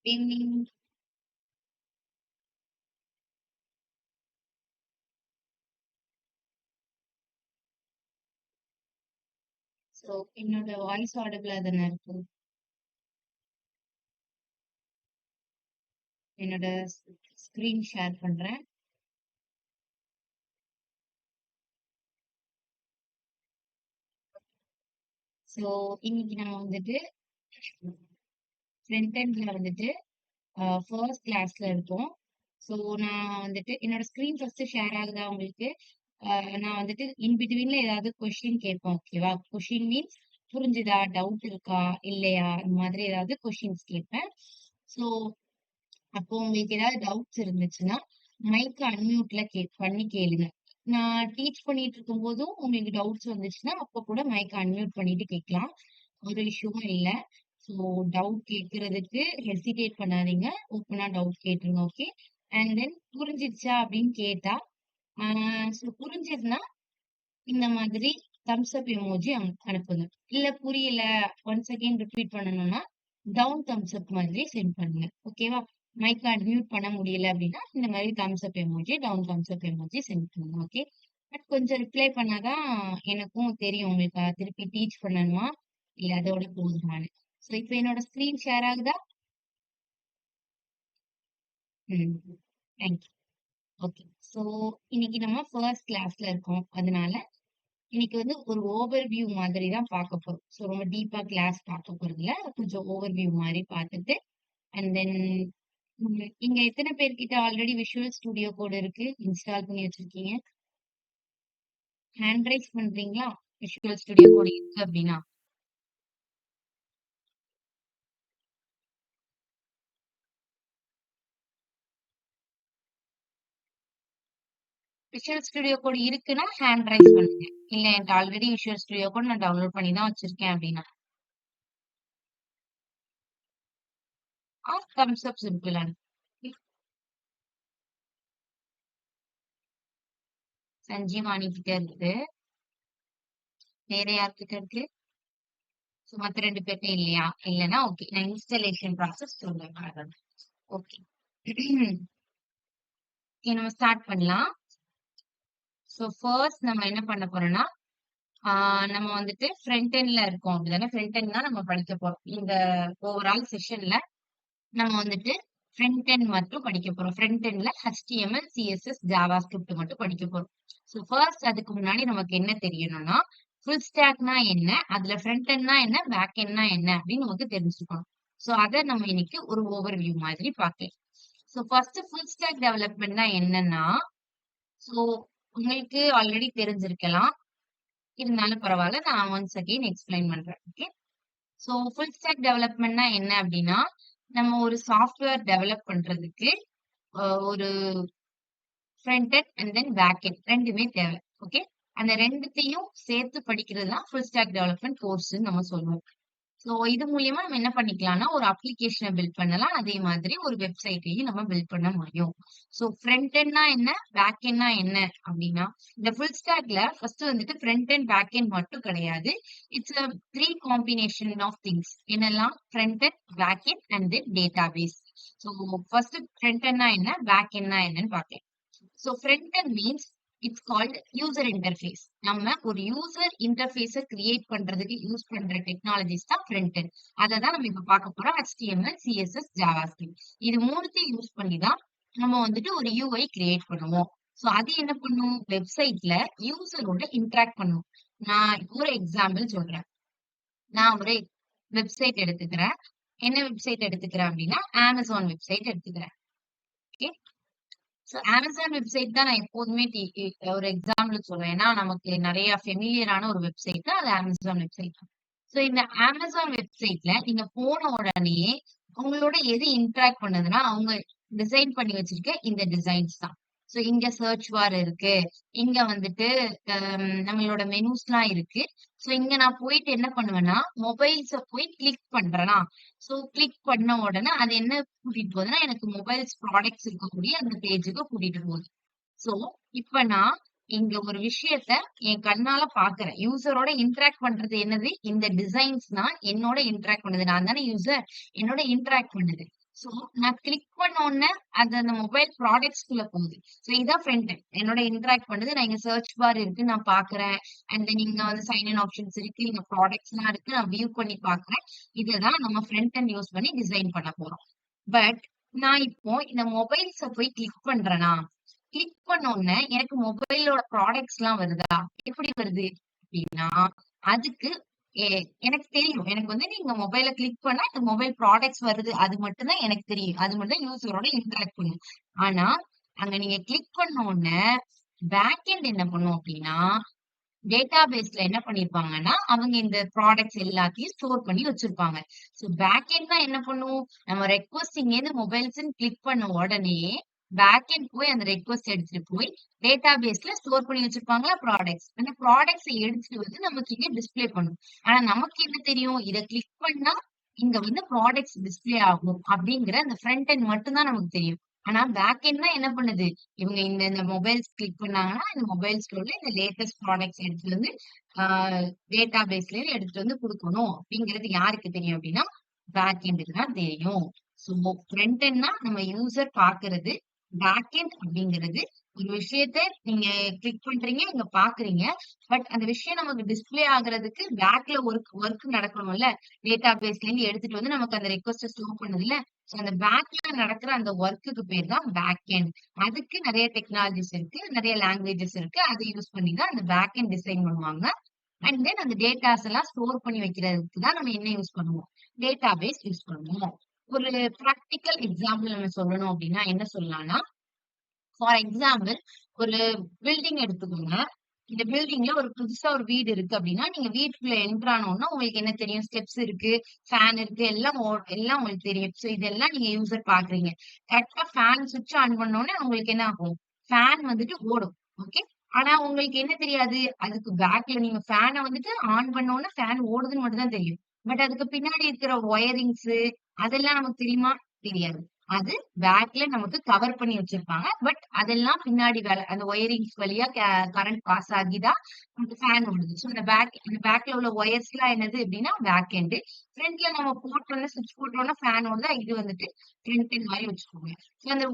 Evening. So என்னோட voice ஆடிபிளா தானே இருக்கு. என்னோட ஸ்க்ரீன் ஷேர் பண்றேன். ஸோ இன்னைக்கு நம்ம வந்துட்டு ஃப்ரண்ட் எண்ட்ல வந்துட்டு ஃபர்ஸ்ட் கிளாஸ்ல இருக்கோம். ஸோ நான் வந்துட்டு என்னோட ஸ்க்ரீன் ஃபர்ஸ்ட் ஷேர் ஆகுதா உங்களுக்கு? நான் வந்துட்டு இன் பிட்வீன்ல ஏதாவது கொஸ்டின் கேட்பேன். ஓகேவா? கொஸ்டின் மீன்ஸ் புரிஞ்சுதா, டவுட் இருக்கா, இல்லையா, இந்த மாதிரி ஏதாவது கொஸ்டின்ஸ் கேட்பேன். ஸோ அப்போ உங்களுக்கு ஏதாவது டவுட்ஸ் இருந்துச்சுன்னா மைக் அன்மியூட்ல பண்ணி கேளுங்க. நான் டீச் பண்ணிட்டு இருக்கும் போதும் உங்களுக்கு டவுட்ஸ் வந்துச்சுன்னா அப்ப கூட மைக் அன்மியூட் பண்ணிட்டு கேட்கலாம். ஒரு இஷ்யூவும் இல்ல. ஸோ டவுட் கேட்கறதுக்கு ஹெசிடேட் பண்ணாதீங்க. ஓப்பனா டவுட் கேட்டுருங்க. ஓகே. அண்ட் தென் புரிஞ்சிருச்சா அப்படின்னு கேட்டா ஸோ புரிஞ்சதுன்னா இந்த மாதிரி தம்ஸ் அப் எமோஜி அனுப்புங்க. இல்ல புரியல, ஒன்ஸ் அகைன் ரிப்பீட் பண்ணணும்னா டவுன் தம்ஸ் அப் மாதிரி சென்ட் பண்ணுங்க. ஓகேவா? மைக் அன்மியூட் பண்ண முடியல அப்படின்னா இந்த மாதிரி thumbs up emoji, down thumbs up emoji sent பண்ணுங்க. ஓகே. பட் கொஞ்சம் ரிப்ளை பண்ணாதான் எனக்கும் தெரியும் உங்களுக்கு திருப்பி டீச் பண்ணணுமா இல்ல அதோட போதுமானு. ஸோ இப்போ என்னோட ஸ்கிரீன் ஷேர் ஆகுதா? ம். தேங்க்யூ. ஓகே. ஸோ இன்னைக்கு நம்ம ஃபர்ஸ்ட் கிளாஸ்ல இருக்கோம். அதனால இன்னைக்கு வந்து ஒரு ஓவர்வியூ மாதிரி தான் பார்க்க போறோம். ஸோ ரொம்ப டீப்பா கிளாஸ் பார்க்க போறதில்ல. கொஞ்சம் ஓவர்வியூ மாரி பார்த்துட்டு அண்ட் தென் இங்க எத்தன பேர்கிட்ட ஆல்ரெடி விஷுவல் ஸ்டுடியோ கோட் இருக்கு? இன்ஸ்டால் பண்ணி வச்சிருக்கீங்க? ஹேண்ட் ரைஸ் பண்றீங்களா? விஷுவல் ஸ்டுடியோ கோட் இருக்கு அப்படின்னா. விஷுவல் ஸ்டுடியோ கோட் இருக்குன்னா ஹேண்ட் ரைஸ் பண்ணுங்க. இல்ல என்கிட்ட ஆல்ரெடி விஷுவல் ஸ்டுடியோ கோட் நான் டவுன்லோட் பண்ணி தான் வச்சிருக்கேன் அப்படின்னா. ஆர் தம்ஸ் அப் சிம்பிள் சஞ்சீவானி கிட்ட இருக்கு. வேற யார்கிட்ட இருக்கு? ஸோ மத்த 2 பேர்ட்ட இல்லையா? இல்லன்னா ஓகே. நான் இன்ஸ்டாலேஷன் ப்ராசஸ் சொல்றேன். ஓகே. ஓகே நம்ம ஸ்டார்ட் பண்ணலாம். ஸோ ஃபர்ஸ்ட் நம்ம என்ன பண்ண போறோம்னா, நம்ம வந்துட்டு ஃப்ரண்ட் எண்ட்ல இருக்கோம் அப்படிதானே? ஃப்ரண்ட் எண்ட் தான் நம்ம படிக்க போறோம். இந்த ஓவரால் செஷன்ல நம்ம வந்துட்டு ஃப்ரண்ட் எண்ட் மட்டும் படிக்க போறோம். ஃப்ரண்ட் எண்ட்ல HTML, CSS, JavaScript மட்டும் படிக்க போறோம். ஸோ ஃபர்ஸ்ட் அதுக்கு முன்னாடி நமக்கு என்ன தெரியணும்னா, ஃபுல் ஸ்டாக்னா என்ன? அதுல ஃப்ரண்ட் எண்ட்னா என்ன? பேக் எண்ட்னா என்ன? அப்படின்னு நமக்கு தெரிஞ்சுக்கணும். ஸோ அத நம்ம இன்னைக்கு ஒரு ஓவர்வியூ மாதிரி பார்க்கலாம். ஸோ ஃபர்ஸ்ட் ஃபுல் ஸ்டாக் டெவலப்மெண்ட்னா என்னன்னா, ஸோ உங்களுக்கு ஆல்ரெடி தெரிஞ்சிருக்கலாம். இருந்தாலும் பரவாயில்ல. நான் ஒன்ஸ் அகைன் எக்ஸ்பிளைன் பண்றேன். ஓகே. ஸோ ஃபுல் ஸ்டாக் டெவலப்மெண்ட்னா என்ன அப்படின்னா, நம்ம ஒரு சாஃப்ட்வேர் டெவலப் பண்றதுக்கு ஒரு front end and then back end 2மே தேவை. ஓகே. அந்த 2த்தையும் சேர்த்து படிக்கிறது தான் ஃபுல் ஸ்டாக் டெவலப்மெண்ட் கோர்ஸ்ன்னு நம்ம சொல்லுவோம். ஸோ இது மூலியமா நம்ம என்ன பண்ணிக்கலாம்னா, ஒரு அப்ளிகேஷன பில்ட் பண்ணலாம். அதே மாதிரி ஒரு வெப்சைட்டையும் நம்ம பில்ட் பண்ண முடியும். ஸோ ஃப்ரண்ட் எண்ட்னா என்ன? பேக் எண்ட்னா என்ன? அப்படின்னா, இந்த ஃபுல் ஸ்டாக்ல ஃபர்ஸ்ட் வந்துட்டு ஃப்ரண்ட் எண்ட், பேக் எண்ட் மட்டும் கிடையாது. It's a 3 combination of things. என்னெல்லாம்? Front end, back end and then database. So first front எண்ட்னா என்ன? பேக் எண்ட்னா என்னன்னு பார்க்கலாம். So front end means it's called user interface. நம்ம ஒரு யூசர் இன்டர்ஃபேஸ கிரியேட் பண்றதுக்கு யூஸ் பண்ற டெக்னாலஜிஸ் தான் ஃப்ரண்ட் எண்ட். அதை தான் நம்ம இப்ப பார்க்க போறோம். HTML, CSS, JavaScript. இது மூணுத்தையும் யூஸ் பண்ணி தான் நம்ம வந்துட்டு ஒரு UI கிரியேட் பண்ணுவோம். ஸோ அது என்ன பண்ணும்? வெப்சைட்ல யூசரோட இன்டராக்ட் பண்ணும். நான் இப்போ ஒரு எக்ஸாம்பிள் சொல்றேன். நான் ஒரு வெப்சைட் எடுத்துக்கிறேன். என்ன வெப்சைட் எடுத்துக்கிறேன் அப்படின்னா, Amazon வெப்சைட் எடுத்துக்கிறேன். ஓகே. ஸோ அமேசான் வெப்சைட் தான் நான் எப்போதுமே ஒரு எக்ஸாம்பிள் சொல்லுவேன். ஏன்னா நமக்கு நிறைய ஃபெமிலியரான ஒரு வெப்சைட் தான் அது அமேசான் வெப்சைட். ஸோ இந்த அமேசான் வெப்சைட்ல நீங்க போன உடனேயே உங்களோட எது இன்டராக்ட் பண்ணுதுன்னா, அவங்க டிசைன் பண்ணி வச்சிருக்க இந்த டிசைன்ஸ் தான். ஸோ இங்க சர்ச் பார் இருக்கு. இங்க வந்துட்டு நம்மளோட மெனூஸ்லாம் இருக்கு. ஸோ இங்க நான் போயிட்டு என்ன பண்ணுவேன்னா, மொபைல்ஸ போய் கிளிக் பண்றேனா, ஸோ கிளிக் பண்ண உடனே அது என்ன கூட்டிட்டு போகுதுன்னா, எனக்கு மொபைல்ஸ் ப்ராடக்ட்ஸ் இருக்கக்கூடிய அந்த பேஜுக்கு கூட்டிட்டு போகுது. ஸோ இப்ப நான் இங்க ஒரு விஷயத்த என் கண்ணால பாக்குறேன். யூசரோட இன்டராக்ட் பண்றது என்னது? இந்த டிசைன்ஸ் தான் என்னோட இன்டராக்ட் பண்ணுது. நான் தானே யூசர். என்னோட இன்டராக்ட் பண்ணுது. சோ நான் கிளிக் பண்ண உடனே அது அந்த மொபைல் ப்ராடக்ட்ஸ்குள்ள போகுது. சோ இதான் ஃப்ரண்ட் எண்ட். என்னோட இன்டராக்ட் பண்ணுது. நான் இங்க சர்ச் பார் இருக்கு. நான் பார்க்குறேன். அண்ட் தென் இங்க வந்து சைன் இன் ஆப்ஷன்ஸ் இருக்கு. இங்க ப்ராடக்ட்ஸ்லாம் இருக்கு. நான் வியூ பண்ணி பார்க்குறேன். இதுதான் நம்ம ஃப்ரண்ட் எண்ட் யூஸ் பண்ணி டிசைன் பண்ண போறோம். பட் நான் இப்போ இந்த மொபைல்ஸ போய் கிளிக் பண்றேனா, கிளிக் பண்ண உடனே எனக்கு மொபைலோட ப்ராடக்ட்ஸ்லாம் வருதா? எப்படி வருது அப்படின்னா, அதுக்கு எ எனக்கு தெரியும். எனக்கு வந்து நீங்க மொபைல கிளிக் பண்ணா இந்த மொபைல் ப்ராடக்ட்ஸ் வருது. அது மட்டும் தான் எனக்கு தெரியும். அது மட்டும் தான் யூசரோட இன்டராக்ட் பண்ணும். ஆனா, அங்க நீங்க கிளிக் பண்ண உடனே பேக் எண்ட் என்ன பண்ணும் அப்படின்னா, டேட்டாபேஸ்ல என்ன பண்ணியிருப்பாங்கன்னா, அவங்க இந்த ப்ராடக்ட்ஸ் எல்லாத்தையும் ஸ்டோர் பண்ணி வச்சிருப்பாங்க. சோ பேக் எண்ட் தான் என்ன பண்ணும், நம்ம ரெக்வெஸ்ட் இங்கேருந்து மொபைல்ஸ்ன்னு கிளிக் பண்ண உடனே, பேக் எண்ட் போய் அந்த ரெக்வெஸ்ட் எடுத்துட்டு போய் டேட்டாபேஸ்ல ஸ்டோர் பண்ணி வச்சிருப்பாங்களா ப்ராடக்ட்ஸ். அந்த ப்ராடக்ட்ஸ எடுத்துட்டு வந்து நமக்கு இங்க டிஸ்ப்ளே பண்ணும். ஆனா நமக்கு என்ன தெரியும், இத கிளிக் பண்ணா இங்க வந்து ப்ராடக்ட்ஸ் டிஸ்ப்ளே ஆகும் அப்படிங்கிற அந்த ஃப்ரண்ட் எண்ட் மட்டும் தான் நமக்கு தெரியும். ஆனா பேக் எண்ட் தான் என்ன பண்ணுது, இவங்க இந்த இந்த மொபைல்ஸ் கிளிக் பண்ணாங்கன்னா, இந்த மொபைல்ஸ்ல உள்ள இந்த லேட்டஸ்ட் ப்ராடக்ட்ஸ் எடுத்துட்டு வந்து டேட்டாபேஸ்ல இருந்து எடுத்துட்டு வந்து குடுக்கணும் அப்படிங்கிறது யாருக்கு தெரியும் அப்படின்னா, பேக் எண்டுக்கு தான் தெரியும். ஸோ ஃப்ரண்ட் எண்ட்னா நம்ம யூசர் பார்க்கிறது. பேக் எண்ட் அப்படிங்கிறது ஒரு விஷயத்த நீங்க கிளிக் பண்றீங்க, இங்க பார்க்குறீங்க. பட் அந்த விஷயம் நமக்கு டிஸ்ப்ளே ஆகுறதுக்கு பேக்ல ஒர்க் நடக்கணும்ல. டேட்டாபேஸ்ல இருந்து எடுத்துட்டு வந்து நமக்கு அந்த ரெக்வெஸ்ட்ட ஸ்டோர் பண்ணுதுல்ல. ஸோ அந்த பேக்ல நடக்கிற அந்த ஒர்க்குக்கு பேர் தான் பேக் எண்ட். அதுக்கு நெறைய டெக்னாலஜிஸ் இருக்கு. நெறைய லாங்குவேஜஸ் இருக்கு. அத யூஸ் பண்ணி தான் அந்த பேக் எண்ட் டிசைன் பண்ணுவாங்க. அண்ட் தென் அந்த டேட்டாஸ் எல்லாம் ஸ்டோர் பண்ணி வைக்கிறதுக்கு தான் நம்ம என்ன யூஸ் பண்ணுவோம்? டேட்டாபேஸ் யூஸ் பண்ணுவோம். ஒரு பிராக்டிகல் எக்ஸாம்பிள் நம்ம சொல்லணும் அப்டின்னா என்ன சொல்லலாம்னா, ஃபார் எக்ஸாம்பிள் ஒரு பில்டிங் எடுத்துக்கோங்க. இந்த பில்டிங்ல ஒரு புதுசா ஒரு வீடு இருக்கு அப்டின்னா, நீங்க வீட்டுக்குள்ள என்டர் ஆனோன உங்களுக்கு என்ன தெரியும்? ஸ்டெப்ஸ் இருக்கு, ஃபேன் இருக்கு, எல்லாம் உங்களுக்கு தெரியும். சோ இதெல்லாம் நீங்க யூசர் பார்க்குறீங்க. கரெக்ட்டா ஃபேன் ஸ்விட்ச் ஆன் பண்ணோனே உங்களுக்கு என்ன ஆகும்? ஃபேன் வந்துட்டு ஓடும். ஓகே. ஆனா உங்களுக்கு என்ன தெரியாது? அதுக்கு பேக்ல நீங்க ஃபேன வந்துட்டு ஆன் பண்ணோனே ஃபேன் ஓடுதுன்னு மட்டும் தான் தெரியும். பட் அதுக்கு பின்னாடி இருக்கிற ஒயரிங்ஸு அதெல்லாம் நமக்கு தெரியுமா? தெரியாது. அது பேக்ல நமக்கு கவர் பண்ணி வச்சிருப்பாங்க. பட் அதெல்லாம் பின்னாடி வேல. அந்த ஒயரிங்ஸ் வழியா கரண்ட் பாஸ் ஆகி தான் நமக்கு ஃபேன் ஓடுது. ஸோ அந்த பேக்ல உள்ள ஒயர்ஸ்லாம் என்னது அப்டின்னா பேக் எண்டு. ஃப்ரண்ட்ல நம்ம போட்டோனே ஸ்விட்ச் போட்டோனே ஃபேன் ஓடுதா, இது வந்துட்டு ஃப்ரண்ட் எண்ட் மாரி வச்சுக்கோங்க. ஸோ அந்த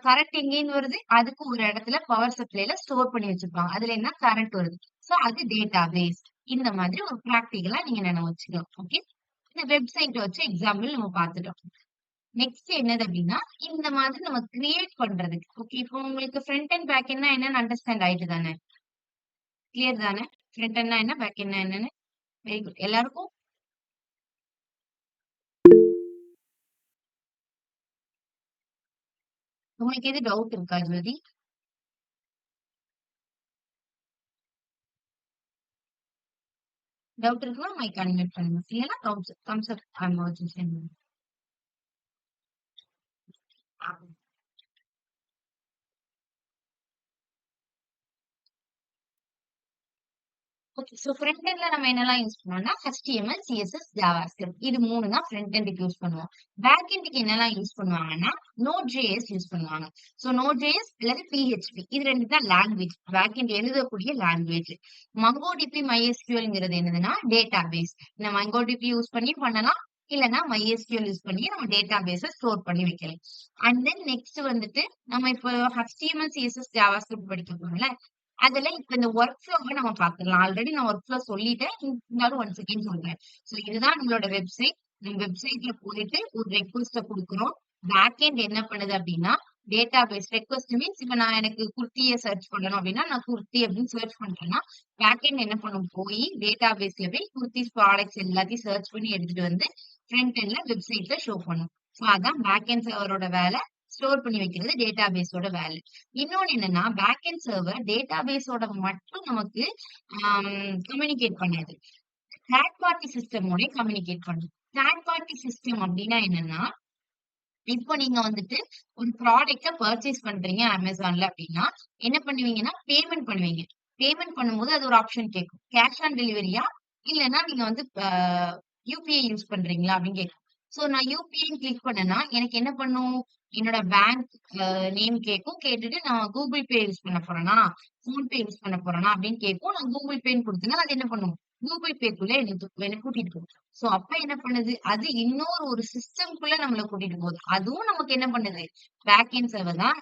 கரண்ட் எங்கேருந்து வருது? அதுக்கு ஒரு இடத்துல பவர் சப்ளைல ஸ்டோர் பண்ணி வச்சிருப்பாங்க. அதுல என்ன கரண்ட் வருது. ஸோ அது டேட்டாபேஸ். இந்த மாதிரி ஒரு பிராக்டிகலா நீங்க நினைவு வச்சுக்கலாம். ஓகே. இந்த வெப்சைட்ட வச்சு எக்ஸாம்பிள் நம்ம பார்த்துட்டோம். நெக்ஸ்ட் என்னது அப்டின்னா, இந்த மாதிரி நம்ம கிரியேட் பண்றதுக்கு. ஓகே. இப்போ உங்களுக்கு ஃப்ரண்ட் அண்ட் பேக் எண்ட்னா என்னன்னு அண்டர்ஸ்டாண்ட் ஆயிட்டு தானே? கிளியர் தானே? ஃப்ரண்ட் எண்ட்னா என்ன? பேக் எண்ட்னா என்னன்னு? Very good. எல்லாருக்கும் உங்களுக்கு எது டவுட் இருக்கா ஜோதி? டவுட் இருக்குன்னா மைக் அன்மியூட் பண்ணுங்க. இல்லன்னா தம்ஸ் அப் எமோஜி சென்ட் பண்ணுங்க. ஓகே. சோ ஃப்ரண்ட் எண்ட்ல நம்ம என்னலாம் யூஸ் பண்ணுவோம்னா, HTML, CSS, JavaScript இது 3 தான் ஃப்ரண்ட் எண்டுக்கு யூஸ் பண்ணுவோம். பேக் எண்டுக்கு என்னலாம் யூஸ் பண்ணுவாங்கன்னா, Node.js யூஸ் பண்ணுவாங்க. சோ Node.js அல்லது PHP இது 2 தான் லாங்குவேஜ். பேக் எண்ட் எழுதக்கூடிய லாங்குவேஜ். MongoDB, MySQLங்கிறது என்னதுன்னா, டேட்டாபேஸ். இந்த MongoDB யூஸ் பண்ணி பண்ணலாம். இல்லன்னா MySQL யூஸ் பண்ணி நம்ம டேட்டாபேஸ ஸ்டோர் பண்ணி வைக்கலாம். அண்ட் தென் நெக்ஸ்ட் வந்துட்டு நம்ம இப்போ HTML, CSS, JavaScript படிக்க போறோம்ல, அதுல இப்ப இந்த ஒர்க் ஃப்ளோவ நம்ம பாத்துரலாம். ஆல்ரெடி நான் ஒர்க் ஃப்ளோ சொல்லிட்டேன். இருந்தாலும் ஒன்ஸ் அகைன் சொல்றேன். சோ இதுதான் நம்மளோட வெப்சைட். நம்ம வெப்சைட்ல போயிட்டு ஒரு ரெக்வெஸ்ட்ட குடுக்குறோம். பேக் எண்ட் என்ன பண்ணுது அப்டின்னா, டேட்டாபேஸ் ரெக்வெஸ்ட் மீன்ஸ் இப்ப நான் எனக்கு குர்த்திய சர்ச் பண்ணணும் அப்டின்னா, நான் குர்த்தி அப்டின்னு சர்ச் பண்றேன்னா, பேக் எண்ட் என்ன பண்ணும் போயி டேட்டாபேஸ்ல போய் குர்தீஸ் ப்ராடக்ட்ஸ் எல்லாத்தையும் சர்ச் பண்ணி எடுத்துட்டு வந்து ஃப்ரண்ட் எண்ட்ல வெப்சைட்ல ஷோ பண்ணும். சோ அதான் பேக் எண்ட் சர்வரோட வேல. ஸ்டோர் பண்ணி வைக்கிறது டேட்டாபேஸோட வேலை. இன்னொன்னு என்னன்னா, பேக் எண்ட் சர்வர் டேட்டாபேஸோட மட்டும் நமக்கு கம்யூனிகேட் பண்ணாது. தேர்ட் பார்ட்டி சிஸ்டமோட கம்யூனிகேட் பண்ணும். தேர்ட் பார்ட்டி சிஸ்டம் அப்டின்னா என்னன்னா, இப்போ நீங்க வந்துட்டு ஒரு ப்ராடக்ட்ட பர்ச்சேஸ் பண்றீங்க Amazonல அப்டின்னா, என்ன பண்ணுவீங்கன்னா, பேமெண்ட் பண்ணுவீங்க. பேமெண்ட் பண்ணும்போது அது ஒரு ஆப்ஷன் கேட்கும். கேஷ் ஆன் டெலிவரியா? இல்லன்னா நீங்க வந்து யுபிஐ யூஸ் பண்றீங்களா? அப்டின்னு கேட்கும். சோ நான் யுபிஐன்னு கிளிக் பண்ணேன்னா, எனக்கு என்ன பண்ணும்? என்னோட பேங்க் நேம் கேட்கும். கேட்டுட்டு நான் கூகுள் பே யூஸ் பண்ண போறேனா? ஃபோன்பே யூஸ் பண்ண போறேனா? அப்டின்னு கேட்கும். நான் கூகுள் பேன்னு குடுத்தேன்னா, அது என்ன பண்ணும்? கூகுள் பேக்குள்ள என்ன கூட்டிட்டு போகுது. சோ அப்ப என்ன பண்ணுது? அது இன்னொரு ஒரு சிஸ்டம்க்குள்ள நம்மள கூட்டிட்டு போகுது. அதுவும் நமக்கு என்ன பண்ணுது? பேக் எண்ட் சர்வர் தான்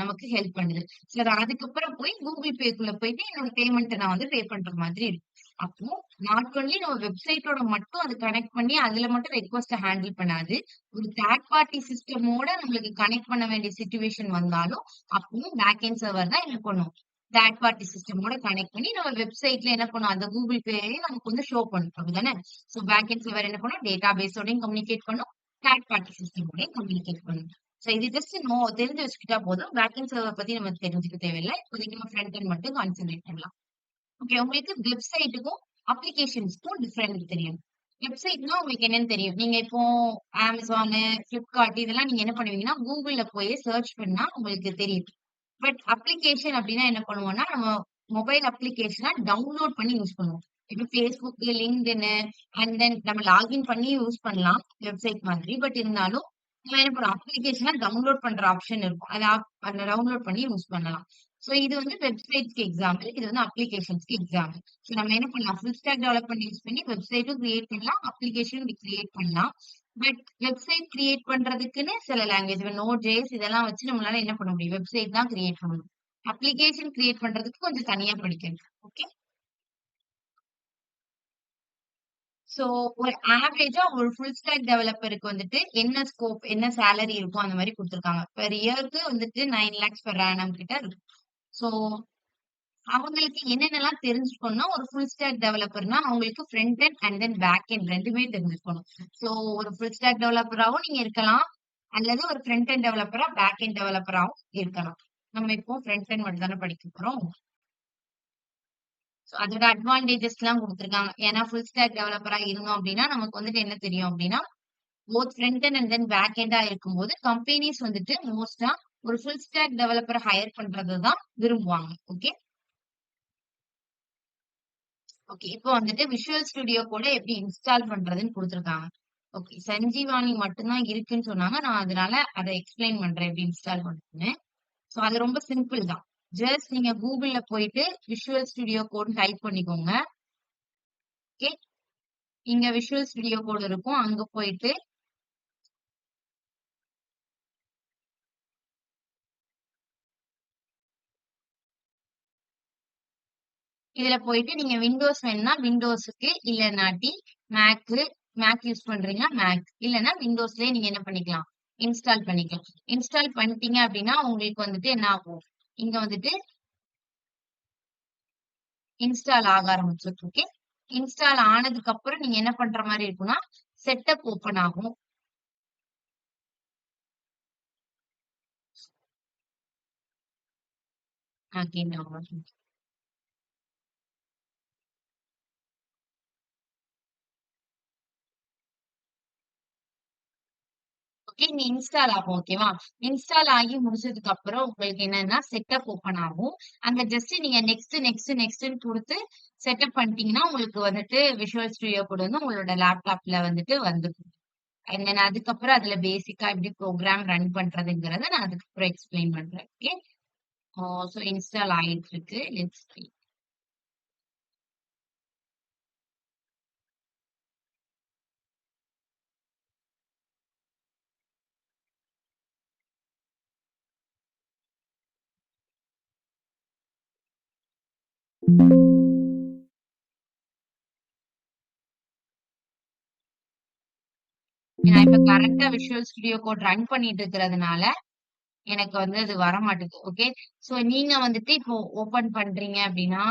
நமக்கு ஹெல்ப் பண்ணுது. சரி அதுக்கப்புறம் போய் கூகுள் பேக்குள்ள போயிட்டு என்னோட பேமெண்ட்ட நான் வந்து பே பண்ற மாதிரி இருக்கு. அப்போ நாட் ஒன்லி நம்ம வெப்சைட்டோட மட்டும் அது கனெக்ட் பண்ணி அதுல மட்டும் ரெக்வெஸ்ட்ட ஹேண்டில் பண்ணாது. ஒரு தேர்ட் பார்ட்டி சிஸ்டமோட நம்மளுக்கு கனெக்ட் பண்ண வேண்டிய சிச்சுவேஷன் வந்தாலும், அப்பவும் பேக் எண்ட் சர்வர் தான் என்ன பண்ணும்? தேர்ட் பார்ட்டி சிஸ்டமோட கனெக்ட் பண்ணி நம்ம வெப்சைட்ல என்ன பண்ணும்? அந்த கூகுள் பேயே நமக்கு வந்து ஷோ பண்ணும். அப்படிதானே? சோ பேக் எண்ட் சர்வர் என்ன பண்ணும்? டேட்டா பேஸோடயும் கம்யூனிகேட் பண்ணும். தேர்ட் பார்ட்டி சிஸ்டமோடயும் கம்யூனிகேட் பண்ணும். சோ இது ஜஸ்ட் தெரிஞ்சு வச்சுக்கிட்டா போதும். பேக் எண்ட் சர்வர் பத்தி நம்ம தெரிஞ்சுக்க தேவையில்ல. இப்போதைக்கு நம்ம ஃப்ரண்ட் எண்ட் மட்டும் கான்சென்ட்ரேட் பண்ணலாம். ஓகே. உங்களுக்கு வெப்சைட்டுக்கும், அப்ளிகேஷன்ஸ்க்கும் டிஃபரெண்ட் தெரியும். வெப்சைட்னா உங்களுக்கு என்னன்னு தெரியும். நீங்க இப்போ Amazon, Flipkart இதெல்லாம் நீங்க என்ன பண்ணுவீங்கன்னா, Googleல போய் சர்ச் பண்ணா உங்களுக்கு தெரியும். பட் அப்ளிகேஷன் அப்டின்னா என்ன பண்ணுவோம்னா, நம்ம மொபைல் அப்ளிகேஷனா டவுன்லோட் பண்ணி யூஸ் பண்ணுவோம். இப்ப Facebook, LinkedIn அண்ட் தென் நம்ம லாகின் பண்ணி யூஸ் பண்ணலாம். வெப்சைட் மாதிரி. பட் இருந்தாலும் நம்ம என்ன பண்ணுவோம், அப்ளிகேஷனா டவுன்லோட் பண்ற ஆப்ஷன் இருக்கும். அத டவுன்லோட் பண்ணி யூஸ் பண்ணலாம். சோ இது வந்து வெப்சைட்ஸ்க்கு எக்ஸாம்பிள். இது வந்து அப்ளிகேஷன்ஸ்க்கு எக்ஸாம்பிள். சோ நம்ம என்ன பண்ணலாம், ஃபுல் ஸ்டாக் டெவலப்மென்ட் யூஸ் பண்ணி வெப்சைட்டும் கிரியேட் பண்ணலாம், அப்ளிகேஷனும் கிரியேட் பண்ணலாம். பட் வெப்சைட் கிரியேட் பண்றதுக்குன்னு சில லாங்குவேஜ் Node.js இதெல்லாம் வச்சு நம்மளால என்ன பண்ண முடியும்? வெப்சைட் தான் கிரியேட் பண்ண முடியும். அப்ளிகேஷன் கிரியேட் பண்றதுக்கு கொஞ்சம் தனியா படிக்கணும். ஓகே. சோ ஒரு ஆவரேஜா ஒரு ஃபுல் ஸ்டாக் டெவலப்பருக்கு வந்துட்டு என்ன ஸ்கோப், என்ன சேலரி இருக்கும் அந்த மாரி குடுத்துருக்காங்க. பெர் இயர்க்கு வந்துட்டு 9 லேக்ஸ் பெர் ஆனம் கிட்ட இருக்கு. சோ அவங்களுக்கு என்னென்னலாம் தெரிஞ்சுக்கணும்னா, ஒரு ஃபுல் ஸ்டாக் டெவலப்பர்னா, அவங்களுக்கு front end and then back end 2மே தெரிஞ்சிருக்கணும். சோ ஒரு ஃபுல் ஸ்டாக் டெவலப்பராவும் நீங்க இருக்கலாம். அல்லது ஒரு ஃப்ரண்ட் எண்ட் டெவலப்பரா, பேக் எண்ட் டெவலப்பராவும் இருக்கலாம். நம்ம இப்போ ஃப்ரண்ட் எண்ட் மட்டும் தானே படிக்க போறோம். சோ அதோட அட்வான்டேஜஸ்லாம் குடுத்துருக்காங்க. ஏன்னா ஃபுல் ஸ்டாக் டெவலப்பரா இருந்தோம் அப்டின்னா, நமக்கு வந்துட்டு என்ன தெரியும் அப்டின்னா, both front end and then back எண்டா இருக்கும்போது, கம்பெனிஸ் வந்துட்டு மோஸ்ட்டா ஒரு ஃபுல் ஸ்டாக் டெவலப்பர ஹையர் பண்றது தான் விரும்புவாங்க. ஓகே. ஓகே. இப்போ வந்துட்டு விஷுவல் ஸ்டுடியோ கூட எப்படி இன்ஸ்டால் பண்றதுன்னு குடுத்துருக்காங்க. ஓகே. சஞ்சீவானி மட்டும் தான் இருக்குன்னு சொன்னாங்க. நான் அதனால அத எக்ஸ்பிளைன் பண்றேன் எப்படி இன்ஸ்டால் பண்றதுன்னு. சோ அது ரொம்ப சிம்பிள் தான். ஜஸ்ட் நீங்க Googleல போயிட்டு விஷுவல் ஸ்டுடியோ கோட்ன்னு டைப் பண்ணிக்கோங்க. ஓகே. இங்க விஷுவல் ஸ்டுடியோ கோட் இருக்கும். அங்க போயிட்டு இதுல போயிட்டு நீங்க விண்டோஸ் வேணும்னா விண்டோஸ்க்கு இல்லன்னாட்டி மேக்கு மேக் யூஸ் பண்றீங்கன்னா மேக் இல்லன்னா விண்டோஸ்லயே நீங்க என்ன பண்ணிக்கலாம் இன்ஸ்டால் பண்ணிக்கலாம். இன்ஸ்டால் பண்ணிட்டீங்க அப்படின்னா உங்களுக்கு வந்துட்டு என்ன ஆகும்? இங்க வந்துட்டு இன்ஸ்டால் ஆக ஆரம்பிச்சிரும். ஓகே. இன்ஸ்டால் ஆனதுக்கு அப்புறம் நீங்க என்ன பண்ற மாரி இருக்கும்னா, செட்டப் ஓப்பன் ஆகும். Again okay. இங்க இன்ஸ்டால் ஆகும். ஓகேவா? இன்ஸ்டால் ஆகி முடிச்சதுக்கு அப்புறம் உங்களுக்கு என்னன்னா, செட்டப் ஓப்பன் ஆகும். அங்க ஜஸ்ட் நீங்க நெக்ஸ்ட்ன்னு குடுத்து செட்டப் பண்ணிட்டீங்கன்னா, உங்களுக்கு வந்துட்டு விஷுவல் ஸ்டுடியோ கோட் வந்து உங்களோட லேப்டாப்ல வந்துட்டு வந்துரும். அண்ட் தென் அதுக்கப்புறம் அதுல பேசிக்கா எப்படி ப்ரோகிராம் ரன் பண்றதுங்கிறத நான் அதுக்கப்புறம் எக்ஸ்பிளைன் பண்றேன். ஓகே. சோ இன்ஸ்டால் ஆயிட்டு இருக்கு. Let's see. நான் இப்ப கரண்ட்டா விஷுவல் ஸ்டுடியோ கோட் ரன் பண்ணிட்டு இருக்கிறதுனால, எனக்கு வந்து அது வரமாட்டுது. ஓகே. சோ நீங்க வந்துட்டு இப்போ ஓப்பன் பண்றீங்க அப்டின்னா,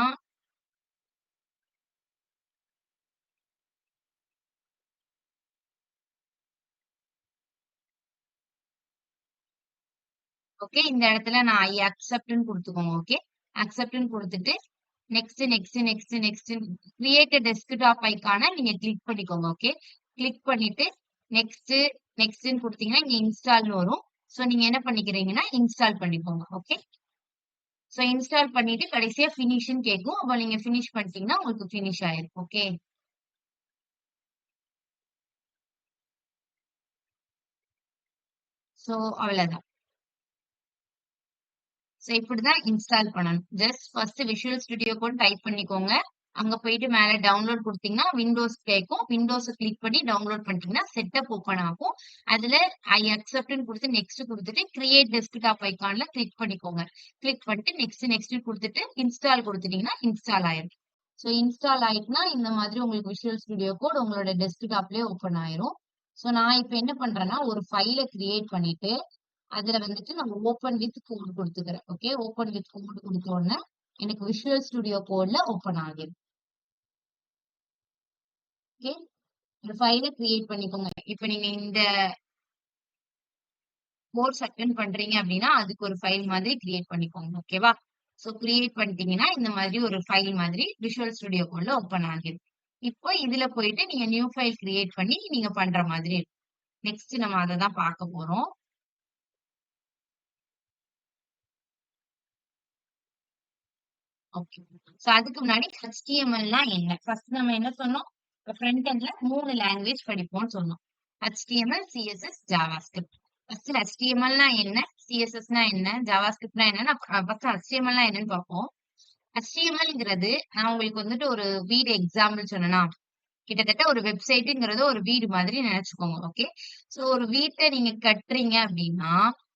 ஓகே. இந்த இடத்துல நான் ஐ அக்செப்ட்ன்னு குடுத்துக்கோங்க. ஓகே. அக்செப்ட்ன்னு குடுத்துட்டு, நெக்ஸ்ட் கிரியேட் அ டெஸ்க்டாப் ஐகான நீங்க கிளிக் பண்ணிக்கோங்க. ஓகே. கிளிக் பண்ணிட்டு, நெக்ஸ்ட் நெக்ஸ்ட்ன்னு குடுத்தீங்கன்னா, இங்க இன்ஸ்டால்ன்னு வரும். சோ நீங்க என்ன பண்ணிக்கிறீங்கன்னா, இன்ஸ்டால் பண்ணிக்கோங்க. ஓகே. சோ இன்ஸ்டால் பண்ணிட்டு கடைசியா ஃபினிஷ்ன்னு கேக்கும். அப்ப நீங்க ஃபினிஷ் பண்ணிட்டீங்கன்னா, உங்களுக்கு ஃபினிஷ் ஆயிரும். ஓகே. சோ அவ்வளதான். சோ இப்படிதான் இன்ஸ்டால் பண்ணணும். Just first visual studio code type பண்ணிக்கோங்க. அங்க போயிட்டு மேல டவுன்லோட் குடுத்தீங்கன்னா, விண்டோஸ் கேக்கும். விண்டோஸ கிளிக் பண்ணி டவுன்லோட் பண்ணிட்டீங்கன்னா, செட்டப் ஓப்பன் ஆகும். அதுல ஐ அக்செப்ட்ன்னு குடுத்து நெக்ஸ்ட் குடுத்துட்டு, கிரியேட் டெஸ்க்டாப் ஐகான்ல கிளிக் பண்ணிக்கோங்க. கிளிக் பண்ணிட்டு நெக்ஸ்ட் குடுத்துட்டு, இன்ஸ்டால் குடுத்துட்டீங்கன்னா, இன்ஸ்டால் ஆயிரும். ஸோ இன்ஸ்டால் ஆயிட்டுனா, இந்த மாதிரி உங்களுக்கு விஷுவல் ஸ்டுடியோ கோட் உங்களோட டெஸ்க்டாப்லயே ஓப்பன் ஆயிரும். ஸோ நான் இப்ப என்ன பண்றேன்னா, ஒரு ஃபைல கிரியேட் பண்ணிட்டு, அதுல வந்துட்டு நம்ம ஓப்பன் வித் கோட் குடுத்துக்கிறேன். ஓகே. ஓப்பன் வித் கோட் குடுத்த உடனே, எனக்கு விஷுவல் ஸ்டுடியோ கோட்ல ஓப்பன் ஆகிரும். ஓகே. ஒரு ஃபைல கிரியேட் பண்ணிக்கோங்க. இப்ப நீங்க இந்த கோர்ஸ் அட்டெண்ட் பண்றீங்க அப்படின்னா, அதுக்கு ஒரு ஃபைல் மாதிரி கிரியேட் பண்ணிக்கோங்க. ஓகேவா? ஸோ கிரியேட் பண்ணிட்டீங்கன்னா, இந்த மாதிரி ஒரு ஃபைல் மாதிரி விஷுவல் ஸ்டுடியோ கோட்ல ஓப்பன் ஆகிரும். இப்போ இதுல போயிட்டு நீங்க நியூ ஃபைல் கிரியேட் பண்ணி நீங்க பண்ற மாதிரி இருக்கும். நெக்ஸ்ட் நம்ம அத தான் பார்க்க போறோம். ஓகே. சோ அதுக்கு முன்னாடி HTMLனா என்ன? ஃபர்ஸ்ட் நம்ம என்ன சொன்னோம்? ஃப்ரண்ட் எண்ட்ல 3 லாங்குவேஜ் படிப்போம்னு சொன்னோம். HTML, CSS, JavaScript. ஃபர்ஸ்ட் HTMLனா என்ன? CSSனா என்ன? JavaScriptனா என்னன்னு ஃபர்ஸ்ட் HTMLனா என்னன்னு பார்ப்போம். HTMLங்கிறது நான் உங்களுக்கு வந்துட்டு ஒரு வீடு எக்ஸாம்பிள் சொன்னேனா, கிட்டத்தட்ட ஒரு வெப்சைட்ங்கிறது ஒரு வீடு மாதிரி நினைச்சுக்கோங்க. ஓகே. சோ ஒரு வீட்ட நீங்க கட்டுறீங்க அப்படின்னா,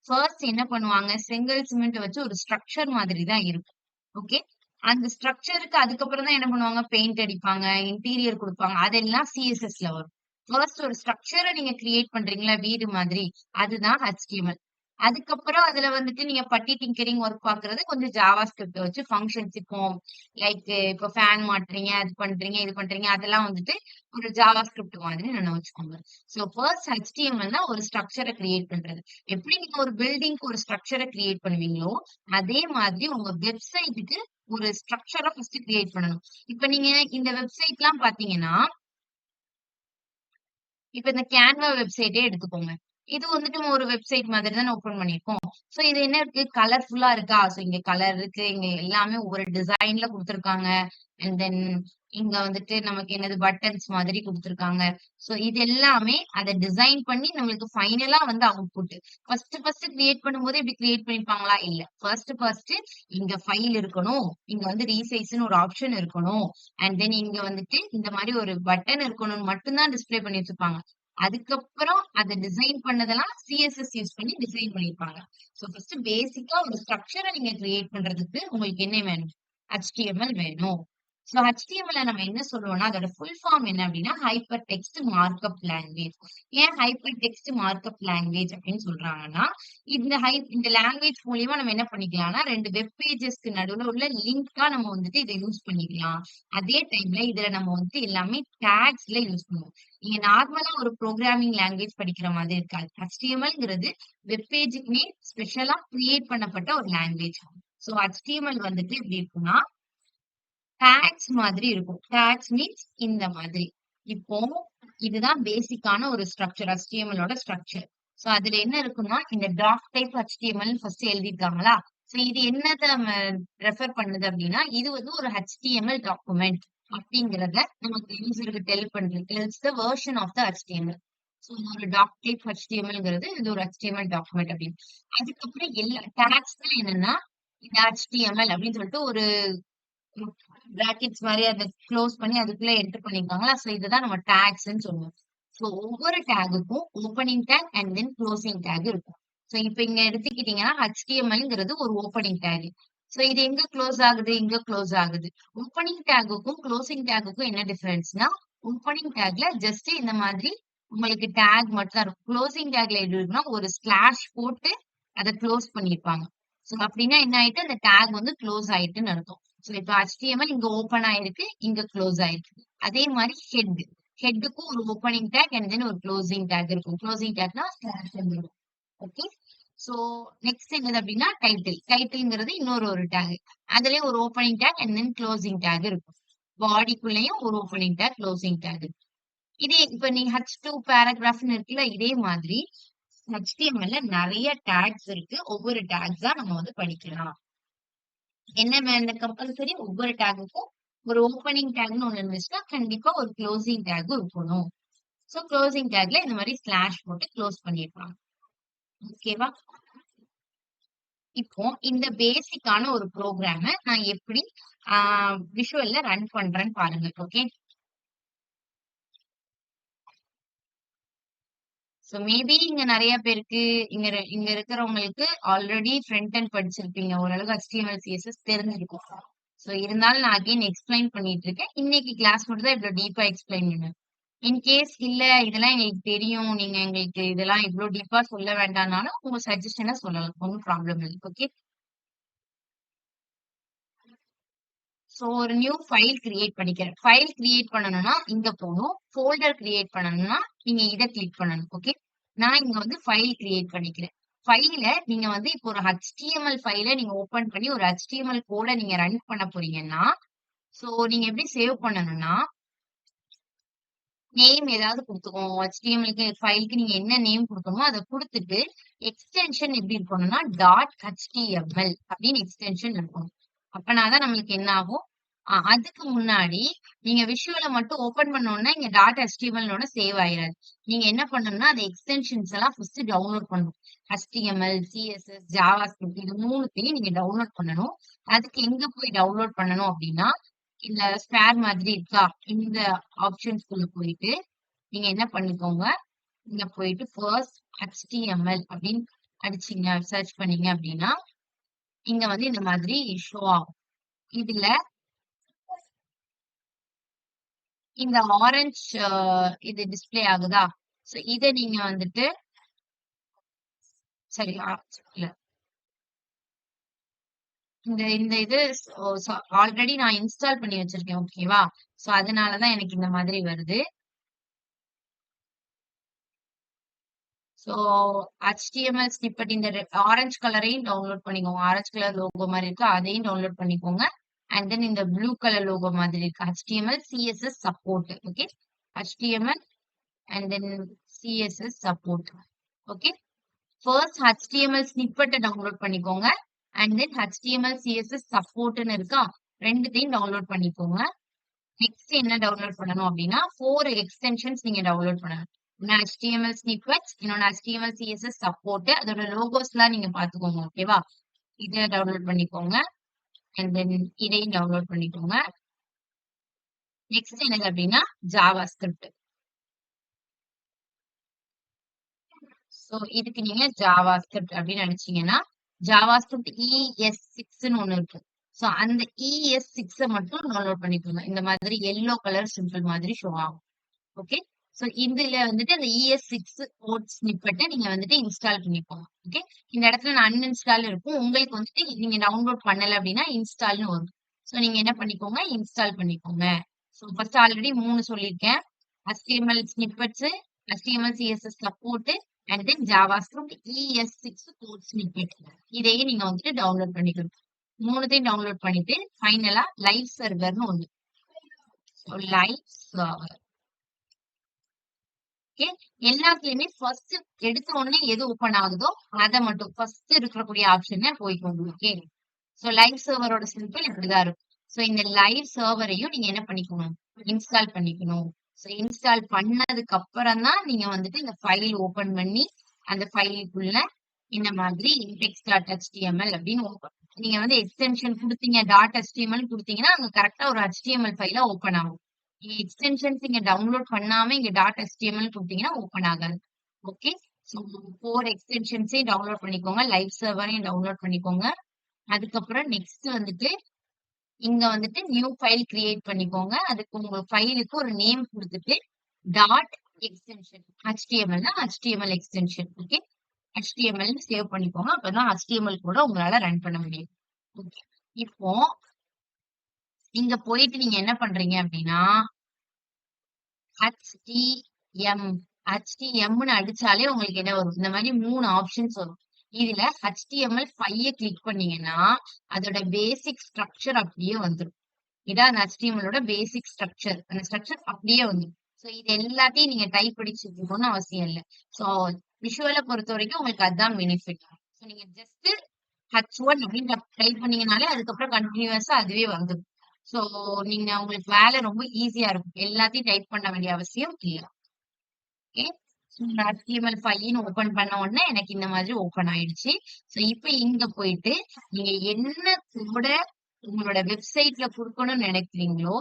ஃபர்ஸ்ட் என்ன பண்ணுவாங்க? செங்கல், சிமெண்ட் வச்சு ஒரு ஸ்ட்ரக்சர் மாதிரி தான் இருக்கும். ஓகே. அந்த ஸ்ட்ரக்சருக்கு அதுக்கப்புறம் தான் என்ன பண்ணுவாங்க? பெயிண்ட் அடிப்பாங்க, இன்டீரியர் குடுப்பாங்க. அதெல்லாம் CSSல வரும். ஃபர்ஸ்ட் ஒரு ஸ்ட்ரக்சர நீங்க கிரியேட் பண்றீங்கல்ல, வீடு மாதிரி. அதுதான் HTML. அதுக்கப்புறம் அதுல வந்துட்டு நீங்க பட்டி டிங்கரிங் ஒர்க் பாக்குறது கொஞ்சம் ஜாவா ஸ்கிரிப்ட் வச்சு ஃபங்ஷன்ஸ் இப்போ லைக் இப்போ ஃபேன் மாட்டுறீங்க, அது பண்றீங்க, இது பண்றீங்க. அதெல்லாம் வந்துட்டு ஒரு ஜாவா ஸ்கிரிப்ட் மாதிரி வச்சுக்கோங்க. சோ ஃபர்ஸ்ட் HTMLனா ஒரு ஸ்ட்ரக்சர கிரியேட் பண்றது. எப்படி நீங்க ஒரு பில்டிங்க்கு ஒரு ஸ்ட்ரக்சர கிரியேட் பண்ணுவீங்களோ, அதே மாதிரி உங்க வெப்சைட்டுக்கு ஒரு ஸ்ட்ரக்சர ஃபர்ஸ்ட் கிரியேட் பண்ணணும். இப்ப நீங்க இந்த வெப்சைட்லாம் பாத்தீங்கன்னா, இப்ப இந்த கேன்வா வெப்சைட்டே எடுத்துக்கோங்க. இது வந்துட்டு நம்ம ஒரு வெப்சைட் மாதிரி தானே ஓப்பன் பண்ணியிருக்கோம். சோ இது என்ன இருக்கு? கலர்ஃபுல்லா இருக்கா? சோ இங்க கலர் இருக்கு. இங்க எல்லாமே ஒவ்வொரு டிசைன்ல குடுத்துருக்காங்க. அண்ட் தென் இங்க வந்துட்டு நமக்கு என்னது பட்டன்ஸ் மாதிரி குடுத்துருக்காங்க. சோ இது எல்லாமே அத டிசைன் பண்ணி நம்மளுக்கு ஃபைனலா வந்து அவுட்புட். ஃபர்ஸ்ட் கிரியேட் பண்ணும்போது இப்படி கிரியேட் பண்ணிருப்பாங்களா? இல்ல. ஃபர்ஸ்ட் இங்க ஃபைல் இருக்கணும். இங்க வந்து ரீசைஸ்ன்னு ஒரு ஆப்ஷன் இருக்கணும். அண்ட் தென் இங்க வந்துட்டு இந்த மாரி ஒரு பட்டன் இருக்கணும்னு மட்டும் தான் டிஸ்ப்ளே பண்ணி வச்சிருப்பாங்க. அதுக்கப்புறம் அத டிசைன் பண்ணதெல்லாம் CSS யூஸ் பண்ணி டிசைன் பண்ணியிருப்பாங்க. சோ ஃபர்ஸ்ட் பேசிக்கா ஒரு ஸ்ட்ரக்சர நீங்க கிரியேட் பண்றதுக்கு உங்களுக்கு என்ன வேணும்? HTML வேணும். சோ HTML நம்ம என்ன சொல்லுவோம்னா, அதோட ஃபுல் ஃபார்ம் என்ன அப்டின்னா, ஹைப்பர் டெக்ஸ்ட் மார்க்அப் லாங்குவேஜ். ஏன் ஹைப்பர் டெக்ஸ்ட் மார்க்அப் லாங்குவேஜ் அப்டின்னு சொல்றாங்கன்னா, இந்த லாங்குவேஜ் மூலியமா நம்ம என்ன பண்ணிக்கலாம்னா, 2 வெப் பேஜஸ்க்கு நடுவுல உள்ள லிங்க்கா நம்ம வந்துட்டு இத யூஸ் பண்ணிக்கலாம். அதே டைம்ல இதுல நம்ம வந்துட்டு எல்லாமே டாக்ஸ்ல யூஸ் பண்ணுவோம். நீங்க நார்மலா ஒரு புரோகிராமிங் லாங்குவேஜ் படிக்கிற மாதிரி இருக்காது. HTMLங்கிறது வெப் பேஜுக்குன்னே ஸ்பெஷலா கிரியேட் பண்ணப்பட்ட ஒரு லாங்குவேஜ். சோ HTML வந்துட்டு எப்படி இருக்கும்னா, டாக்ஸ் மாதிரி இருக்கும். டாக்ஸ் மீன்ஸ் இந்த மாதிரி. இப்போ இதுதான் பேசிக்கான ஒரு ஸ்ட்ரக்சர். HTML ஓட ஸ்ட்ரக்சர். சோ அதுல என்ன இருக்குன்னா, இந்த டாக் டைப் HTML ஃபர்ஸ்ட் எழுதியிருக்காங்களா? சோ இது என்னத ரெஃபர் பண்ணுது அப்படின்னா, இது வந்து ஒரு HTML டாக்குமெண்ட் அப்படிங்கிறத நமக்கு யூசருக்கு tells the version of the HTML. So ஒரு டாக் டைப் HTMLங்கிறது இது ஒரு HTML டாக்குமெண்ட் அப்படின்னு. அதுக்கப்புறம் எல்லா டாக்ஸ்னா என்னன்னா, இந்த HTML அப்படின்னு சொல்லிட்டு ஒரு பிராக்கெட்ஸ் மாரி அத குளோஸ் பண்ணி அதுக்குள்ள என்டர் பண்ணிருக்காங்களா? சோ இதுதான் நம்ம டாக்ஸ்ன்னு சொல்லுவோம். சோ ஒவ்வொரு டேகுக்கும் opening tag and then closing tag இருக்கும். சோ இப்ப இங்க எடுத்துக்கிட்டீங்கன்னா HTMLங்கிறது ஒரு ஓப்பனிங் டேக். சோ இது எங்க க்ளோஸ் ஆகுது? இங்க க்ளோஸ் ஆகுது. ஓப்பனிங் டேகுக்கும் குளோசிங் டேகுக்கும் என்ன டிஃபரன்ஸ்னா, ஓப்பனிங் டேக்ல ஜஸ்ட் இந்த மாதிரி உங்களுக்கு டேக் மட்டும் தான் இருக்கும். குளோசிங் டேக்ல எப்படி இருக்குன்னா, ஒரு ஸ்லாஷ் போட்டு அத க்ளோஸ் பண்ணிருப்பாங்க. சோ அப்படின்னா என்ன ஆயிட்டு அந்த டேக் வந்து க்ளோஸ் ஆயிட்டுன்னு அர்த்தம். சோ இப்ப HTML இங்க ஓப்பன் ஆயிருக்கு, இங்க க்ளோஸ் ஆயிருக்கு. அதே மாரி ஹெட்டுக்கும் ஒரு ஓப்பனிங் டேக் அண்ட் தென் ஒரு க்ளோசிங் டேக் இருக்கும். க்ளோசிங் டேக்னா ஸ்லாஷ் வந்துரும். ஓகே. சோ நெக்ஸ்ட் என்னது அப்படின்னா டைட்டில். டைட்டில்ங்கிறது இன்னொரு ஒரு டேக். அதுலயும் ஒரு opening tag and then closing take இருக்கும். பாடிக்குள்ளேயும் ஒரு ஓப்பனிங் டேக், க்ளோசிங் டேக் இருக்கும். இதே இப்ப நீங்க H2 பேராகிராஃப்னு இருக்குல்ல, இதே மாதிரி HTML ல நெறைய டேக்ஸ் இருக்கு. ஒவ்வொரு டேக்ஸா நம்ம வந்து படிக்கலாம். என்ன இந்த கம்பல்சரி ஒவ்வொரு டேகுக்கும் ஒரு ஓப்பனிங் டேக்னு ஒண்ணு இருந்துச்சுன்னா, கண்டிப்பா ஒரு க்ளோசிங் டேகும் இருக்கணும். சோ க்ளோசிங் டேக்ல இந்த மாரி ஸ்லாஷ் போட்டு க்ளோஸ் பண்ணிருப்பாங்க. ஓகேவா? இப்போ இந்த பேசிக்கான ஒரு ப்ரோக்ராம நான் எப்படி விஷுவல்ல ரன் பண்றேன்னு பாருங்க. ஓகே. சோ மேபி இங்க நெறைய பேருக்கு இங்க இருக்கிறவங்களுக்கு ஆல்ரெடி ஃப்ரண்ட் எண்ட் படிச்சிருப்பீங்க. ஓரளவுக்கு HTML, CSS தெரிஞ்சிருக்கும். சோ இருந்தாலும் நான் அகைன் எக்ஸ்பிளைன் பண்ணிட்டு இருக்கேன். இன்னைக்கு கிளாஸ் மட்டும் தான் இவ்ளோ டீப்பா எக்ஸ்பிளைன் பண்ணுவேன். இன் கேஸ் இல்ல இதெல்லாம் எங்களுக்கு தெரியும். நீங்க எங்களுக்கு இதெல்லாம் இவ்ளோ டீப்பா சொல்ல வேண்டாம்னாலும் உங்க சஜஷன சொல்லலாம். ஒண்ணும் ப்ராப்ளம் இல்ல. ஓகே. சோ ஒரு நியூ ஃபைல் கிரியேட் பண்ணிக்கிறேன். ஃபைல் கிரியேட் பண்ணணும்னா இங்க போணும். ஃபோல்டர் கிரியேட் பண்ணணும்னா நீங்க இத கிளிக் பண்ணணும். ஓகே. நான் இங்க வந்து ஃபைல் கிரியேட் பண்ணிக்கிறேன். ஃபைல நீங்க வந்து இப்போ ஒரு HTML ஃபைல நீங்க ஓப்பன் பண்ணி ஒரு HTML கோட நீங்க ரன் பண்ண போறீங்கன்னா, சோ நீங்க எப்படி சேவ் பண்ணணும்னா, நேம் ஏதாவது குடுத்துக்கோங்க. HTMLக்கு ஃபைலுக்கு நீங்க என்ன நேம் குடுக்கணுமோ அத குடுத்துட்டு, எக்ஸ்டென்ஷன் எப்படி இருக்கணும்னா, .html அப்படின்னு எக்ஸ்டென்ஷன் இருக்கணும். அப்பனா தான் நம்மளுக்கு என்ன ஆகும்? அதுக்கு முன்னாடி நீங்க விஷுவல மட்டும் ஓப்பன் பண்ண உடனே இங்க .html னோட சேவ் ஆயிராது. நீங்க என்ன பண்ணணும்னா, அந்த எக்ஸ்டென்ஷன்ஸ் எல்லாம் ஃபர்ஸ்ட் டவுன்லோட் பண்ணணும். HTML, CSS, JavaScript இது 3த்தையும் நீங்க டவுன்லோட் பண்ணணும். அதுக்கு எங்க போய் டவுன்லோட் பண்ணணும் அப்படின்னா, இந்த ஸ்பேர் மாதிரி இருக்கா? இந்த ஆப்ஷன்ஸ்குள்ள போயிட்டு, நீங்க என்ன பண்ணிக்கோங்க, இங்க போயிட்டு ஃபர்ஸ்ட் HTML அப்படின்னு அடிச்சீங்க, சர்ச் பண்ணீங்க அப்படின்னா, இங்க வந்து இந்த மாதிரி ஷோ ஆகும். இதுல இந்த ஆரஞ்ச் இது டிஸ்ப்ளே ஆகுதா? சோ இத நீங்க வந்துட்டு சரி இல்ல. இந்த இது ஆல்ரெடி நான் இன்ஸ்டால் பண்ணி வச்சிருக்கேன். ஓகேவா? சோ அதனால தான் எனக்கு இந்த மாதிரி வருது. சோ HTML ஸ்னிப்பெட் இந்த ஆரஞ்சு கலரையும் டவுன்லோட் பண்ணிக்கோங்க. ஆரஞ்சு கலர் லோகோ மாதிரி இருக்கு. அதையும் டவுன்லோட் பண்ணிக்கோங்க. அண்ட் தென் இந்த ப்ளூ கலர் லோகோ மாதிரி இருக்கு. HTML, CSS support. Okay. HTML and then CSS support. Okay. First HTML ஸ்னிப்பெட்ட டவுன்லோட் பண்ணிக்கோங்க. அண்ட் தென் HTML, CSS சப்போர்ட்னு இருக்கா? ரெண்டுத்தையும் டவுன்லோட் பண்ணிக்கோங்க. நெக்ஸ்ட் என்ன டவுன்லோட் பண்ணணும் அப்படின்னா 4 எக்ஸ்டென்ஷன்ஸ் நீங்க டவுன்லோட் பண்ணணும். ஒன்னு HTML snippets, இன்னொன்னு HTML, CSS சப்போர்ட். அதோட லோகோஸ்லாம் நீங்க பாத்துக்கோங்க. ஓகேவா? இத டவுன்லோட் பண்ணிக்கோங்க. அண்ட் தென் இதையும் டவுன்லோட் பண்ணிக்கோங்க. நெக்ஸ்ட் என்னது அப்படின்னா JavaScript. சோ இதுக்கு நீங்க JavaScript அப்படின்னு நினைச்சீங்கன்னா JavaScript ES6ன்னு ஒண்ணு இருக்கு. சோ அந்த ES6 மட்டும் டவுன்லோட் பண்ணிக்கோங்க. இந்த மாதிரி yellow கலர் சிம்பிள் மாதிரி ஷோ ஆகும். ஓகே. சோ இதுல வந்துட்டு அந்த ES6 கோட் ஸ்னிப்பெட்ட நீங்க வந்துட்டு இன்ஸ்டால் பண்ணிக்கோங்க. ஓகே. இந்த இடத்துல நான் அன்இன்ஸ்டால் இருக்கும். உங்களுக்கு வந்துட்டு நீங்க டவுன்லோட் பண்ணல அப்படின்னா இன்ஸ்டால்னு வரும். சோ நீங்க என்ன பண்ணிக்கோங்க, இன்ஸ்டால் பண்ணிக்கோங்க. சோ ஃபர்ஸ்ட் ஆல்ரெடி 3 சொல்லியிருக்கேன். HTML snippets, HTML, CSS support and then JavaScript ES6 code snippet. இதையே நீங்க வந்துட்டு டவுன்லோட் பண்ணிக்கணும். 3த்தையும் டவுன்லோட் பண்ணிட்டு ஃபைனலா லைவ் சர்வர்னு ஒண்ணு. Live server. ஓகே. எல்லாத்துலயுமே ஃபர்ஸ்ட் எடுத்த உடனே எது ஓபன் ஆகுதோ அத மட்டும் ஃபர்ஸ்ட் இருக்கக்கூடிய ஆப்ஷன்ல போய்க்கோங்க. ஓகே. சோ லைவ் சர்வரோட சிம்பிள் இப்படிதான் இருக்கும். சோ இந்த லைவ் சர்வரையும் நீங்க என்ன பண்ணிக்கணும், இன்ஸ்டால் பண்ணிக்கணும். சோ இன்ஸ்டால் பண்ணதுக்கு அப்புறம் தான் நீங்க வந்துட்டு இந்த ஃபைல் ஓபன் பண்ணி அந்த ஃபைலுக்குள்ள இந்த மாதிரி index.html அப்படின்னு நீங்க வந்து எக்ஸ்டென்ஷன் கொடுத்தீங்க .html கொடுத்தீங்கன்னா அங்க கரெக்டா ஒரு HTML ஃபைலா ஓபன் ஆகும். எக்ஸ்டென்ஷன்ஸ் இங்க டவுன்லோட் பண்ணாம இங்க .html கொடுத்தீங்கன்னா ஓபன் ஆகாது. ஓகே. சோ 4 எக்ஸ்டென்ஷன்ஸையும் டவுன்லோட் பண்ணிக்கோங்க. லைவ் சர்வரையும் டவுன்லோட் பண்ணிக்கோங்க. அதுக்கப்புறம் நெக்ஸ்ட் வந்துட்டு இங்க வந்துட்டு நியூ ஃபைல் கிரியேட் பண்ணிக்கோங்க. அதுக்கு உங்க ஃபைலுக்கு ஒரு நேம் கொடுத்துட்டு டாட் எக்ஸ்டென்ஷன் HTML னா HTML extension. Okay. HTML save பண்ணிக்கோங்க. அப்பதான் HTML கூட உங்களால ரன் பண்ண முடியும். ஓகே. இப்போ இங்க போயிட்டு நீங்க என்ன பண்றீங்க அப்படின்னா HTM HTMன்னு அடிச்சாலே உங்களுக்கு என்ன வரும்? இந்த மாதிரி 3 ஆப்ஷன்ஸ் வரும். இதுல HTML5 கிளிக் பண்ணீங்கன்னா அதோட பேசிக் ஸ்ட்ரக்சர் அப்படியே வந்துரும். இதான் அந்த HTML ஓட பேசிக் ஸ்ட்ரக்சர். அந்த ஸ்ட்ரக்சர் அப்படியே வந்துரும். சோ இது எல்லாத்தையும் நீங்க டைப் அடிச்சுக்கணும்னு அவசியம் இல்ல. சோ விஷுவல பொறுத்த வரைக்கும் உங்களுக்கு அதுதான் பெனிஃபிட். சோ நீங்க ஜஸ்ட் H1 அப்படின்னு டைப் பண்ணீங்கனாலே அதுக்கப்புறம் கண்டினியூஸா அதுவே வந்துடும். சோ நீங்க உங்களுக்கு வேலை ரொம்ப ஈஸியா இருக்கும். எல்லாத்தையும் டைப் பண்ண வேண்டிய அவசியம் இல்ல. ஓகே. HTML5 ஓபன் பண்ண உடனே எனக்கு இந்த மாதிரி ஓபன் ஆயிடுச்சு. சோ இப்ப இங்க போயிட்டு நீங்க என்ன கூட உங்களோட வெப்சைட்ல குடுக்கணும்னு நினைக்கிறீங்களோ,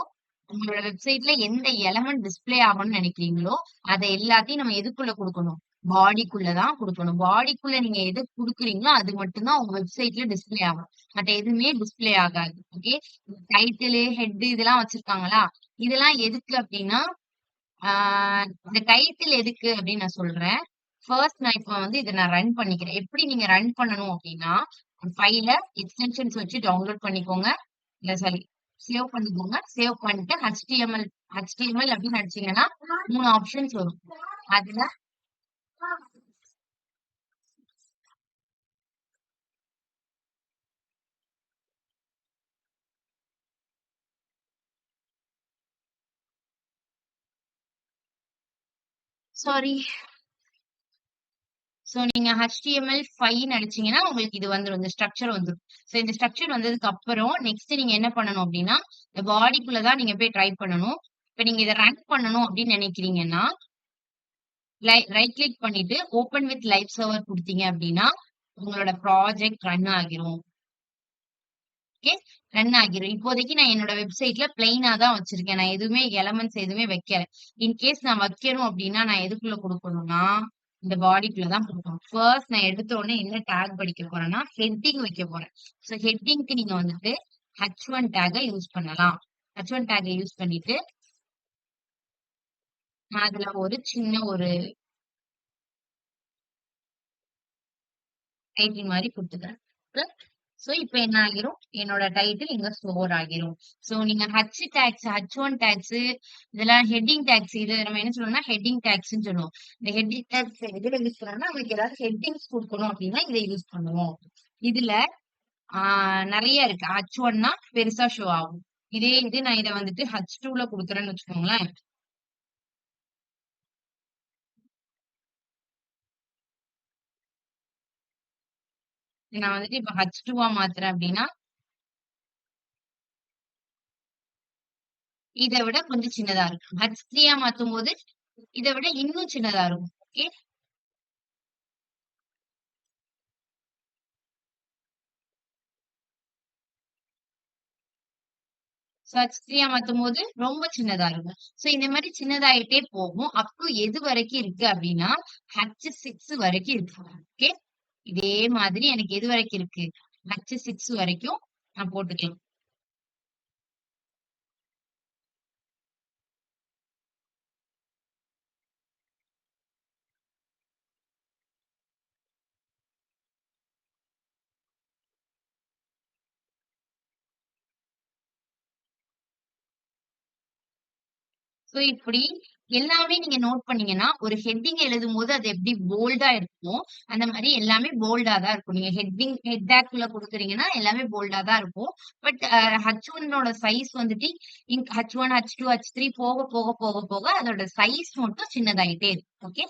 உங்களோட வெப்சைட்ல எந்த எலமெண்ட் டிஸ்ப்ளே ஆகணும்னு நினைக்கிறீங்களோ, அத எல்லாத்தையும் நம்ம எதுக்குள்ள குடுக்கணும்? பாடிக்குள்ள தான் குடுக்கணும். பாடிக்குள்ள நீங்க எது குடுக்குறீங்களோ, அது மட்டும் தான் உங்க வெப்சைட்ல டிஸ்ப்ளே ஆகும். மத்த எதுவுமே டிஸ்ப்ளே ஆகாது. ஓகே. டைட்டிலு, ஹெட் இதெல்லாம் வச்சிருக்காங்களா? இதெல்லாம் எதுக்கு அப்டின்னா, ஆ இந்த டைட்டில் எதுக்கு அப்படின்னு நான் சொல்றேன். ஃபர்ஸ்ட் நான் இப்ப வந்து இத நான் ரன் பண்ணிக்கிறேன். எப்படி நீங்க ரன் பண்ணணும் அப்படின்னா, ஃபைல எக்ஸ்டென்ஷன்ஸ் வச்சு டவுன்லோட் பண்ணிக்கோங்க. இல்ல சாரி சேவ் பண்ணிக்கோங்க. சேவ் பண்ணிட்டு HTML அப்படின்னு அடிச்சீங்கன்னா 3 ஆப்ஷன்ஸ் வரும். அதுல சாரி. சோ நீங்க HTML5ன்னு அடிச்சீங்கன்னா உங்களுக்கு இது வந்துரும். இந்த ஸ்ட்ரக்சர் வந்துரும். சோ இந்த ஸ்ட்ரக்சர் வந்ததுக்கு அப்புறம் நெக்ஸ்ட் நீங்க என்ன பண்ணணும் அப்படின்னா, இந்த பாடிக்குள்ள தான் நீங்க போய் டைப் பண்ணணும். இப்ப நீங்க இத ரன் பண்ணணும் அப்படின்னு நினைக்கிறீங்கன்னா, ரைட் கிளிக் பண்ணிட்டு ஓப்பன் வித் லைவ் சர்வர் குடுத்தீங்க அப்படின்னா, உங்களோட ப்ராஜெக்ட் ரன் ஆகிரும். ஓகே. ரன் ஆகிரும். இப்போதைக்கு நான் என்னோட வெப்சைட்ல பிளெயினா தான் வச்சிருக்கேன். நான் எதுவுமே எலமெண்ட்ஸ் எதுவுமே வைக்கல. இன்கேஸ் நான் வைக்கணும் அப்படின்னா, நான் எதுக்குள்ள குடுக்கணும்னா, இந்த பாடிக்குள்ள தான் குடுக்கணும். ஃபர்ஸ்ட் நான் எடுத்த உடனே என்ன டாக் படிக்க போறேன்னா, ஹெட்டிங் வைக்க போறேன். சோ ஹெட்டிங்க்கு நீங்க வந்துட்டு H1 டாக யூஸ் பண்ணலாம். H1 டாக யூஸ் பண்ணிட்டு, நான் அதுல ஒரு சின்ன ஒரு டைட்டில் மாரி குடுத்துக்கிறேன். சோ இப்ப என்ன ஆகிரும்? என்னோட டைட்டில் இங்க ஸ்டோர் ஆகிரும். சோ நீங்க H1 டாக்ஸ் இதெல்லாம் ஹெட்டிங் டாக்ஸ் இது நம்ம என்ன சொல்றோம்னா ஹெட்டிங் டாக்ஸ்ன்னு சொல்லுவோம். இந்த ஹெட்டிங் டாக்ஸ் எதுல யூஸ் பண்ணோம்னா உங்களுக்கு ஏதாவது ஹெட்டிங்ஸ் குடுக்கணும் அப்படின்னா இதை யூஸ் பண்ணுவோம். இதுல நெறைய இருக்கு. H1னா பெருசா ஷோ ஆகும். இதே இது நான் இத வந்துட்டு H2ல குடுக்குறேன்னு வச்சுக்கோங்களேன். நான் வந்துட்டு இப்ப H2வா மாத்துறேன் அப்படின்னா, இத விட கொஞ்சம் சின்னதா இருக்கும். H3யா மாத்தும்போது இத விட இன்னும் சின்னதா இருக்கும். ஓகே. சோ H3யா மாத்தும்போது ரொம்ப சின்னதா இருக்கும். சோ இந்த மாரி சின்னதாயிட்டே போகும். அப் டூ எது வரைக்கும் இருக்கு அப்டின்னா, H6 வரைக்கும் இருக்கு. ஓகே. இதே மாதிரி எனக்கு எது வரைக்கும் இருக்கு? H6 வரைக்கும் நான் போட்டுக்கலாம். சோ இப்படி எல்லாமே நீங்க நோட் பண்ணீங்கன்னா, ஒரு ஹெட்டிங் எழுதும்போது அது எப்படி போல்டா இருக்குமோ, அந்த மாரி எல்லாமே போல்டா தான் இருக்கும். நீங்க ஹெட் டேக்குள்ள குடுக்குறீங்கன்னா, எல்லாமே போல்டா தான் இருக்கும். பட் H1 சைஸ் வந்துட்டு H1, H2, H3 போக, போக, போக, போக அதோட சைஸ் மட்டும் சின்னதாயிட்டே இருக்கும். ஓகே.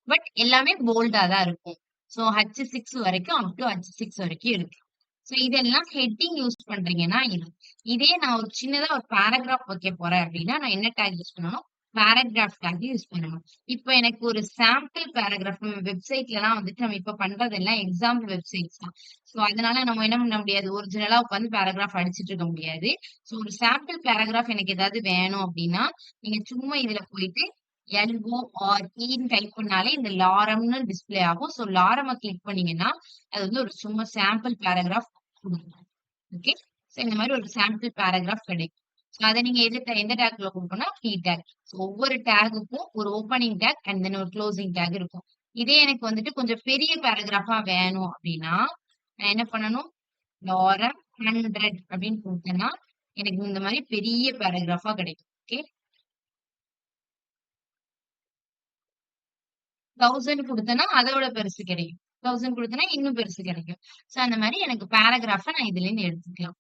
பட் எல்லாமே போல்டா தான் இருக்கும். சோ H6 வரைக்கும் அப் டூ H6 வரைக்கும் இருக்கு. சோ இதெல்லாம் ஹெட்டிங் யூஸ் பண்றீங்கன்னா இது. இதே நான் ஒரு சின்னதா ஒரு பேராகிராஃப் வைக்க போறேன் அப்படின்னா, நான் என்ன டேக் யூஸ் பண்ணணும்? பேராகிராஃப் டேக் யூஸ் பண்ணணும். இப்ப எனக்கு ஒரு சாம்பிள் பேராகிராஃப் நம்ம வெப்சைட்லலாம் வந்துட்டு நம்ம இப்ப பண்றதெல்லாம் எக்ஸாம்பிள் வெப்சைட்ஸ் தான். சோ அதனால நம்ம என்ன பண்ண முடியாது? ஒரிஜினலா உட்காந்து பேராகிராஃப் அடிச்சிட்டு இருக்க முடியாது. சோ ஒரு சாம்பிள் பேராகிராஃப் எனக்கு ஏதாவது வேணும் அப்படின்னா, நீங்க சும்மா இதுல போயிட்டு LOREன்னு டைப் பண்ணாலே இந்த லாரம்னு டிஸ்ப்ளே ஆகும். சோ லாரம கிளிக் பண்ணீங்கன்னா, அது வந்து ஒரு சும்மா சாம்பிள் பேராகிராஃப் குடுக்கும். ஓகே. சோ இந்த மாரி ஒரு சாம்பிள் பேராகிராஃப் கிடைக்கும். சோ அத நீங்க எந்த டேக்ல குடுக்கணும்னா டி டேக். சோ ஒவ்வொரு டேகுக்கும் ஒரு ஓப்பனிங் டேக் அண்ட் தென் ஒரு குளோசிங் டேக் இருக்கும். இதே எனக்கு வந்துட்டு கொஞ்சம் பெரிய பேராகிராஃபா வேணும் அப்டின்னா, நான் என்ன பண்ணணும்? லாரம் 100 அப்படின்னு குடுத்தேன்னா, எனக்கு இந்த மாரி பெரிய பேராகிராஃபா கிடைக்கும். ஓகே. 1000 குடுத்தேன்னா, அதோட பெருசு கிடைக்கும். 1000 குடுத்தேன்னா, இன்னும் பெருசு கிடைக்கும். சோ அந்த மாரி எனக்கு பேராகிராஃப நான் இதுலேருந்து எடுத்துக்கலாம்.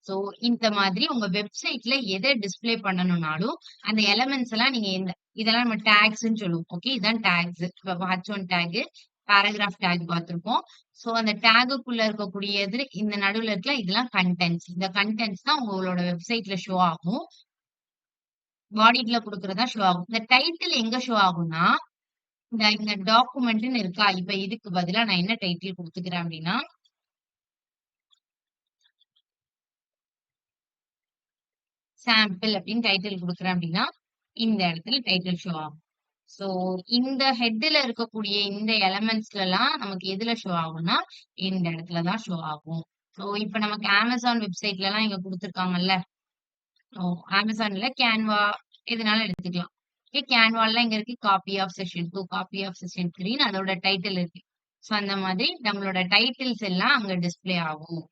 சோ, இந்த மாதிரி உங்க வெப்சைட்ல எத டிஸ்ப்ளே பண்ணணும்னாலும், அந்த எலிமெண்ட்ஸ் எல்லாம் நீங்க இதெல்லாம் நம்ம டாக்ஸ்ன்னு சொல்லுவோம். ஓகே. இதான் டாக்ஸ். இப்ப H1 டாக், பேராகிராஃப் டாக் பார்த்திருப்போம். சோ, அந்த டாகுக்குள்ள இருக்கக்கூடியது இந்த நடுவுல இருக்கலாம் இதெல்லாம் கன்டென்ட்ஸ். இந்த கன்டென்ட்ஸ் தான் உங்களோட வெப்சைட்ல ஷோ ஆகும். பாடில குடுக்குறது தான் ஷோ ஆகும். இந்த டைட்டில் எங்க ஷோ ஆகும்னா, இந்த டாக்குமெண்ட்னு இருக்கா, இப்ப இதுக்கு பதிலா நான் என்ன டைட்டில் குடுத்துக்கிறேன் அப்படின்னா, சாம்பிள் அப்படின்னு டைட்டில் குடுக்குறேன் அப்படின்னா, இந்த இடத்துல டைட்டில் ஷோ ஆகும். சோ இந்த ஹெட்ல இருக்கக்கூடிய இந்த எலமெண்ட்ஸ்லாம் நமக்கு எதுல ஷோ ஆகும்னா, இந்த இடத்துல தான் ஷோ ஆகும். சோ இப்ப நமக்கு Amazon வெப்சைட்லலாம் இங்க குடுத்துருக்காங்கல்ல. ஓ Amazonல Canva எதுனாலும் எடுத்துக்கலாம். ஓகே Canvaலாம் இங்க இருக்கு copy of session 2, copy of session 3ன்னு அதோட டைட்டில் இருக்கு. சோ அந்த மாதிரி நம்மளோட டைட்டில்ஸ் எல்லாம் அங்க டிஸ்ப்ளே ஆகும்.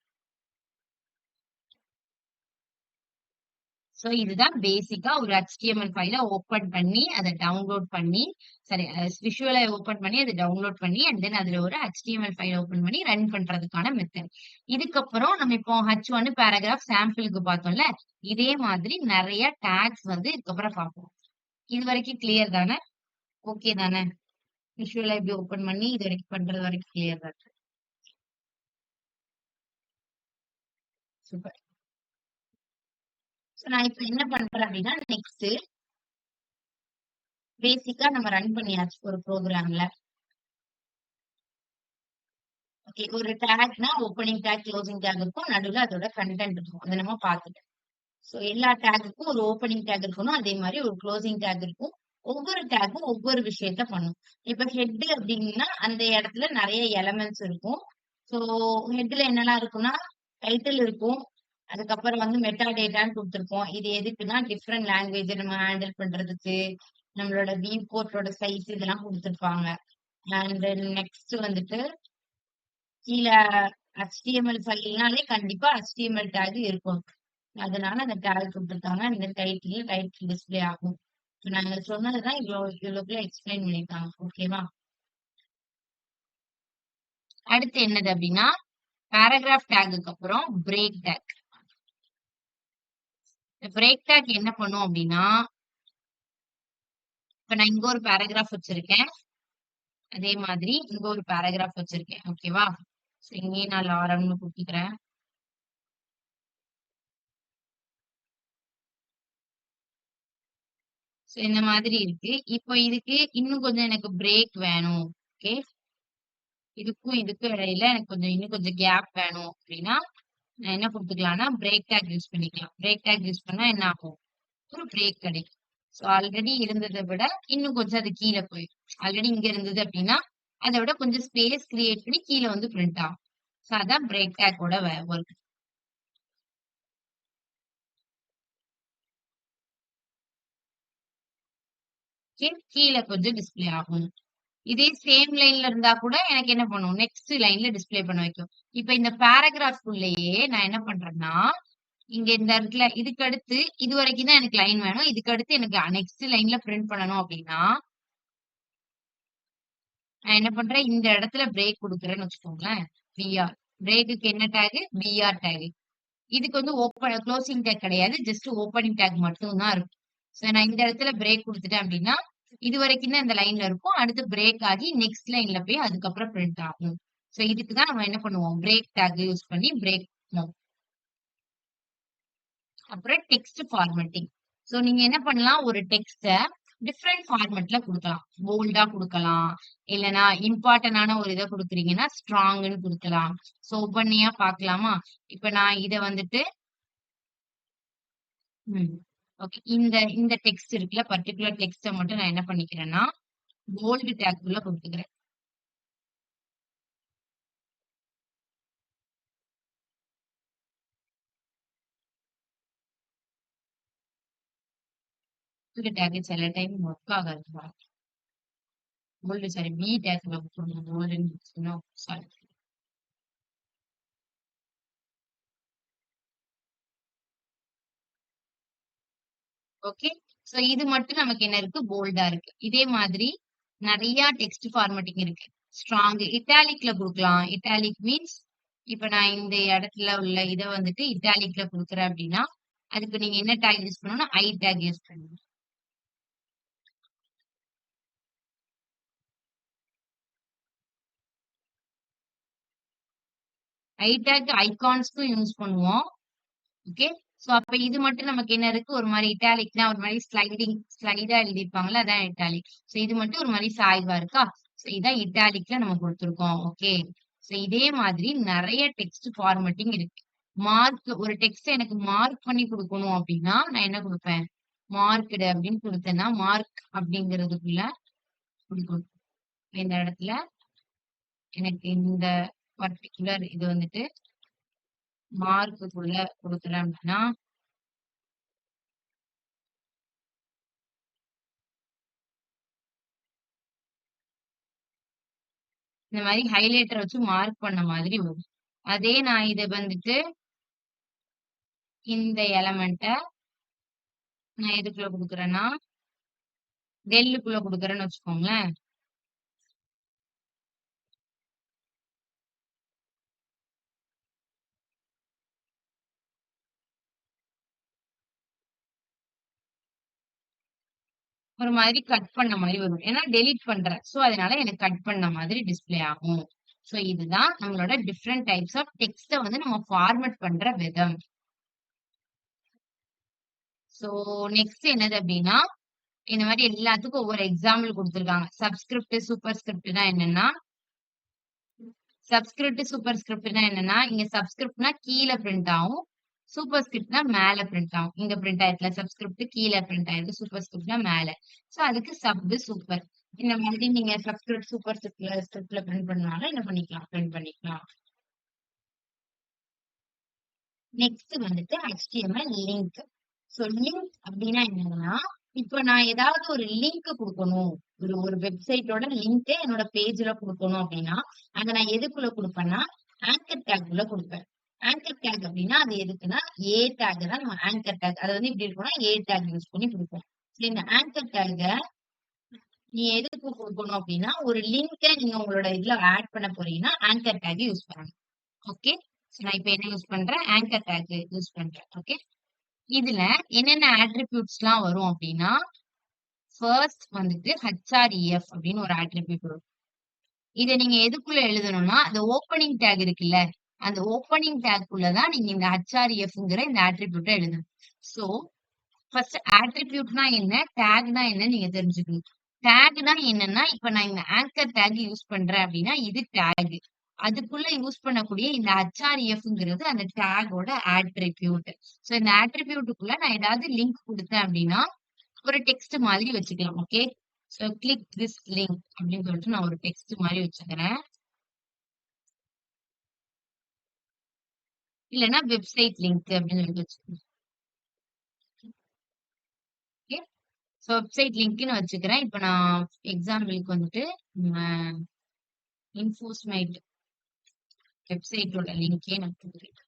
சோ இதுதான் பேசிக்கா ஒரு HTML ஃபைல ஓப்பன் பண்ணி, அத டவுன்லோட் பண்ணி, சாரி விஷுவல ஓப்பன் பண்ணி, அத டவுன்லோட் பண்ணி, அண்ட் தென் அதுல ஒரு HTML ஃபைல் ஓப்பன் பண்ணி ரன் பண்றதுக்கான மெத்தட். இதுக்கப்புறம் நம்ம இப்போ H1 பேராகிராஃப் சாம்பிளுக்கு பார்த்தோம்ல, இதே மாதிரி நெறைய டாக்ஸ் வந்து இதுக்கப்புறம் பார்ப்போம். இது வரைக்கும் கிளியர் தானே? ஓகே தானே? விஷுவலா எப்படி ஓப்பன் பண்ணி இது வரைக்கும் பண்றது வரைக்கும் கிளியர் தான். சூப்பர். சோ நான் இப்ப என்ன பண்றேன் அப்படின்னா, நெக்ஸ்ட் பேசிக்கா நம்ம ரன் பண்ணியாச்சு ஒரு ப்ரோகிராம்ல. ஓகே. ஒரு டேக்னா ஓப்பனிங் டேக், குளோசிங் டேக் இருக்கும். நடுவுல அதோட கன்டென்ட் இருக்கும். அத நம்ம பார்த்துட்டோம். சோ எல்லா டேக்குக்கும் ஒரு ஓப்பனிங் டேக் இருக்கணும். அதே மாரி ஒரு குளோசிங் டேக் இருக்கும். ஒவ்வொரு டேக்கும் ஒவ்வொரு விஷயத்த பண்ணும். இப்ப ஹெட் அப்டின்னா அந்த இடத்துல நெறைய எலமெண்ட்ஸ் இருக்கும். சோ ஹெட்ல என்னலாம் இருக்கும்னா, டைட்டில் இருக்கும். அதுக்கப்புறம் வந்து மெட்டா டேட்டான்னு குடுத்துருப்போம். இது எதுக்குன்னா டிஃபரெண்ட் லாங்குவேஜ நம்ம ஹேண்டில் பண்றதுக்கு, நம்மளோட வியூ போர்ட்டோட சைஸ் இதெல்லாம் குடுத்துருப்பாங்க. அண்ட் தென் நெக்ஸ்ட் வந்துட்டு கீழ HTML ஃபைல்னாலே கண்டிப்பா HTML டேக் இருக்கும். அதனால அந்த டேக் குடுத்துருக்காங்க. இந்த டைட்டில் டிஸ்ப்ளே ஆகும். இப்ப நாங்க சொன்னதுதான் இவ்வளவுக்குள்ள எக்ஸ்பிளைன் பண்ணியிருக்காங்க. ஓகேவா? அடுத்து என்னது அப்டின்னா, பேராகிராஃப் டேக்குக்கு அப்புறம் பிரேக் டேக். இந்த பிரேக் டேக் என்ன பண்ணும் அப்டின்னா, இப்ப நான் இங்க ஒரு பேராகிராஃப் வச்சிருக்கேன். அதே மாதிரி இங்க ஒரு பேராகிராஃப் வச்சிருக்கேன். ஓகேவா? சோ இங்கேயும் நான் லாரம்னு குடுத்துக்கிறேன். சோ இந்த மாதிரி இருக்கு. இப்போ இதுக்கு இன்னும் கொஞ்சம் எனக்கு பிரேக் வேணும். ஓகே. இதுக்கும் இடையில எனக்கு இன்னும் கொஞ்சம் கேப் வேணும் அப்படின்னா, நான் என்ன குடுத்துக்கலாம்னா, பிரேக் டேக் யூஸ் பண்ணிக்கலாம். பிரேக் டேக் யூஸ் பண்ணா என்ன ஆகும்? ஒரு பிரேக் கிடைக்கும். ஸோ ஆல்ரெடி இருந்தத விட இன்னும் கொஞ்சம் அது கீழ போயிரும். ஆல்ரெடி இங்க இருந்தது அப்படின்னா, அத விட கொஞ்சம் ஸ்பேஸ் கிரியேட் பண்ணி கீழ வந்து பிரிண்ட் ஆகும். ஸோ அதான் பிரேக் டேக்கோட ஒர்க். ஓகே. கீழ கொஞ்சம் டிஸ்ப்ளே ஆகும். இதே சேம் லைன்ல இருந்தா கூட எனக்கு என்ன பண்ணும்? நெக்ஸ்ட் லைன்ல டிஸ்ப்ளே பண்ண வைக்கும். இப்ப இந்த பேராகிராஃப்குள்ளேயே நான் என்ன பண்றேன்னா, இங்க இந்த இடத்துல இதுக்கு அடுத்து இதுவரைக்கும் தான் எனக்கு லைன் வேணும். இதுக்கு அடுத்து எனக்கு நெக்ஸ்ட் லைன்ல பிரிண்ட் பண்ணணும் அப்படின்னா, நான் என்ன பண்றேன்? இந்த இடத்துல பிரேக் குடுக்குறேன்னு வச்சுக்கோங்களேன். பிஆர். பிரேக்குக்கு என்ன டேக்? PR tag. இதுக்கு வந்து குளோசிங் டேக் கிடையாது. ஜஸ்ட் ஓப்பனிங் டேக் மட்டும் தான் இருக்கும். சோ நான் இந்த இடத்துல பிரேக் குடுத்துட்டேன் அப்படின்னா, இதுவரைக்கும் தான் இந்த லைன்ல இருக்கும். அடுத்து பிரேக் ஆகி நெக்ஸ்ட் லைன்ல போய் அதுக்கப்புறம் பிரிண்ட் ஆகும். சோ இதுக்கு தான் நம்ம என்ன பண்ணுவோம்? பிரேக் டேக் யூஸ் பண்ணி பிரேக் பண்ணுவோம். அப்புறம் டெக்ஸ்ட் ஃபார்மேட்டிங். சோ நீங்க என்ன பண்ணலாம்? ஒரு டெக்ஸ்ட்ட டிஃபரெண்ட் ஃபார்மேட்ல குடுக்கலாம். போல்டா குடுக்கலாம். இல்லன்னா இம்பார்ட்டன்டான ஒரு இத குடுக்குறீங்கன்னா, ஸ்ட்ராங்ன்னு குடுக்கலாம். சோ ஒவ்வொன்னையா பார்க்கலாமா? இப்ப நான் இத வந்துட்டு ம். ஓகே. இந்த டெக்ஸ்ட் இருக்குல்ல, பர்ட்டிகுலர் டெக்ஸ்ட்ட மட்டும் நான் என்ன பண்ணிக்கிறேன்னா, போல்டு டேக்குள்ள குடுத்துக்கிறேன். போல்டு டேக் சில டைம் ஒர்க் ஆகாதுப்பா. போல்டு சாரி டேக்ல குடுக்கணும். போல்டுன்னு இருந்துச்சுன்னா சாரி. ஓகே. சோ இது மட்டும் நமக்கு என்ன இருக்கு? போல்டா இருக்கு. இதே மாதிரி நெறைய டெக்ஸ்ட் ஃபார்மேட்டிங் இருக்கு. ஸ்ட்ராங் இட்டாலிக்ல குடுக்கலாம். இட்டாலிக் மீன்ஸ் இப்ப நான் இந்த இடத்துல உள்ள இத வந்துட்டு இட்டாலிக்ல குடுக்குறேன் அப்டின்னா, அதுக்கு நீங்க என்ன டேக் யூஸ் பண்ணணும்னா, ஐ டேக் யூஸ் பண்ணணும். ஐ டேக் ஐகான்ஸ்க்கும் யூஸ் பண்ணுவோம். ஓகே. சோ அப்ப இது மட்டும் நமக்கு என்ன இருக்கு? ஒரு மாரி இட்டாலிக்னா ஒரு மாரி ஸ்லைடா எழுதியிருப்பாங்கல்ல, அதான் இட்டாலிக். சோ இது மட்டும் ஒரு மாரி சாய்வா இருக்கா? சோ இதான் இட்டாலிக்ல நம்ம குடுத்துருக்கோம். ஓகே. சோ இதே மாதிரி நெறைய டெக்ஸ்ட் ஃபார்மேட்டிங் இருக்கு. ஒரு டெக்ஸ்ட்ட எனக்கு மார்க் பண்ணி குடுக்கணும் அப்டின்னா, நான் என்ன குடுப்பேன்? மார்க்டு அப்படின்னு குடுத்தேன்னா, மார்க் அப்படிங்கிறதுக்குள்ள குடுக்கணும். இந்த இடத்துல எனக்கு இந்த பர்ட்டிகுலர் இது வந்துட்டு மார்க்குக்குள்ள குடுக்குறேன் அப்படின்னா, இந்த மாரி ஹைலைட்டர் வச்சு மார்க் பண்ண மாதிரி வரும். அதே நான் இத வந்துட்டு இந்த எலமெண்ட்ட நான் எதுக்குள்ள குடுக்குறேன்னா, டெல்லுக்குள்ள குடுக்குறேன்னு வச்சுக்கோங்களேன். ஒரு மாதிரி கட் பண்ண மாரி வரும். ஏன்னா டெலீட் பண்றேன். சோ அதனால எனக்கு கட் பண்ண மாதிரி டிஸ்ப்ளே ஆகும். சோ இதுதான் நம்மளோட டிஃபரெண்ட் டைப்ஸ் ஆஃப் டெக்ஸ்ட்ட வந்து நம்ம ஃபார்மட் பண்ற விதம். சோ நெக்ஸ்ட் என்னது அப்டின்னா, இந்த மாரி எல்லாத்துக்கும் ஒவ்வொரு எக்ஸாம்பிள் குடுத்துருக்காங்க. சப்ஸ்கிரிப்ட், சூப்பர் ஸ்கிரிப்ட்னா என்னன்னா, இங்க சப்ஸ்கிரிப்ட்னா கீழ பிரிண்ட் ஆகும். சூப்பர் ஸ்கிரிப்ட்னா மேல பிரிண்ட் ஆகும். இங்க பிரிண்ட் ஆயிருக்குல்ல சப்ஸ்கிரிப்ட் கீழ பிரிண்ட் ஆயிருக்கு. சூப்பர் ஸ்கிரிப்ட்னா மேல. சோ அதுக்கு சப், சூப்பர். இந்த மாதிரி நீங்க சப்ஸ்கிரிப்ட், சூப்பர் ஸ்கிரிப்ட்ல பிரிண்ட் பண்ணனாலும் என்ன பண்ணிக்கலாம்? பிரிண்ட் பண்ணிக்கலாம். நெக்ஸ்ட் வந்துட்டு HTML லிங்க். சோ லிங்க் அப்டின்னா என்னன்னா, இப்ப நான் ஏதாவது ஒரு லிங்க் குடுக்கணும். ஒரு வெப்சைட்டோட லிங்க் என்னோட பேஜ்ல குடுக்கணும் அப்டின்னா, அத நான் எதுக்குள்ள குடுப்பேன்னா, ஆங்கர் டேக் குள்ள குடுப்பேன். ஆங்கர் டேக் அப்டின்னா அது எதுக்குன்னா, டேக் தான் நம்ம ஆங்கர் டேக். அது வந்து இப்டி இருக்கும்னா டேக் யூஸ் பண்ணி குடுப்போம். சோ இந்த ஆங்கர் டேக்க நீ எதுக்கு குடுக்கணும் அப்டின்னா, ஒரு லிங்க்க நீங்க உங்களோட இதுல ஆட் பண்ண போறீங்கன்னா, ஆங்கர் டேக் யூஸ் பண்ணணும். ஓகே. சோ நான் இப்ப என்ன யூஸ் பண்றேன்? ஆங்கர் டேக் யூஸ் பண்றேன். ஓகே. இதுல என்னென்ன அட்ரிபியூட்ஸ்லாம் வரும் அப்டின்னா, ஃபர்ஸ்ட் வந்துட்டு HREF அப்படின்னு ஒரு அட்ரிபியூட் வரும். இத நீங்க எதுக்குள்ள எழுதணும்னா, அந்த ஓப்பனிங் டேக் இருக்குல்ல, அந்த ஓப்பனிங் டேக்குள்ள தான் நீங்க இந்த HREFங்கிற இந்த அட்ரிபியூட்ட எழுதணும். சோ, ஃபர்ஸ்ட் அட்ரிபியூட்னா என்ன? டேக்னா என்னன்னு நீங்க தெரிஞ்சுக்கணும். டேக்னா என்னன்னா, இப்ப நான் இந்த ஆங்கர் டேக் யூஸ் பண்றேன் அப்டின்னா, இது டேக். அதுக்குள்ள யூஸ் பண்ணக்கூடிய இந்த HREFங்கிறது அந்த டேக்கோட அட்ரிபியூட். சோ இந்த அட்ரிபியூட்டுக்குள்ள நான் ஏதாவது லிங்க் குடுத்தேன் அப்டின்னா, ஒரு டெக்ஸ்ட் மாதிரி வச்சுக்கலாம். Okay. So click this link அப்படின்னு சொல்லிட்டு நான் ஒரு டெக்ஸ்ட் மாதிரி வச்சுக்கிறேன். இல்லைன்னா வெப்சைட் லிங்க் அப்படின்னு சொல்லிட்டு வச்சுக்கிறேன். ஓகே. ஸோ வெப்சைட் லிங்க்னு வச்சுக்கிறேன். இப்போ நான் எக்ஸாம்பிளுக்கு வந்துட்டு இன்ஃபோஸ்மைட் வெப்சைட்டோட லிங்கே நான் கொடுக்குறேன்.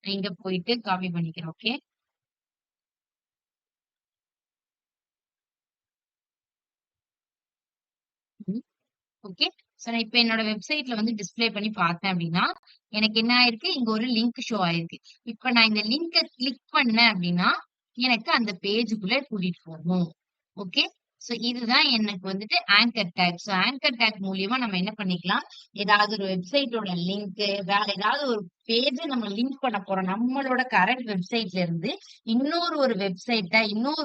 இங்க போயிட்டு காப்பி பண்ணிக்கிறேன். ஓகே. ஓகே. சோ நான் இப்ப என்னோட வெப்சைட்ல வந்து டிஸ்ப்ளே பண்ணி பார்த்தேன் அப்படின்னா, எனக்கு என்ன ஆயிருக்கு? இங்க ஒரு லிங்க் ஷோ ஆயிருக்கு. இப்ப நான் இந்த லிங்க கிளிக் பண்ணேன் அப்படின்னா, எனக்கு அந்த பேஜுக்குள்ள கூட்டிட்டு போகும். ஓகே. சோ இதுதான் எனக்கு வந்துட்டு anchor tag. So anchor tag மூலியமா நம்ம என்ன பண்ணிக்கலாம்? ஏதாவது ஒரு வெப்சைட்டோட லிங்க், வேற ஏதாவது ஒரு பேஜ நம்ம லிங்க் பண்ண போறோம். நம்மளோட கரண்ட் வெப்சைட்ல இருந்து இன்னொரு வெப்சைட்ட,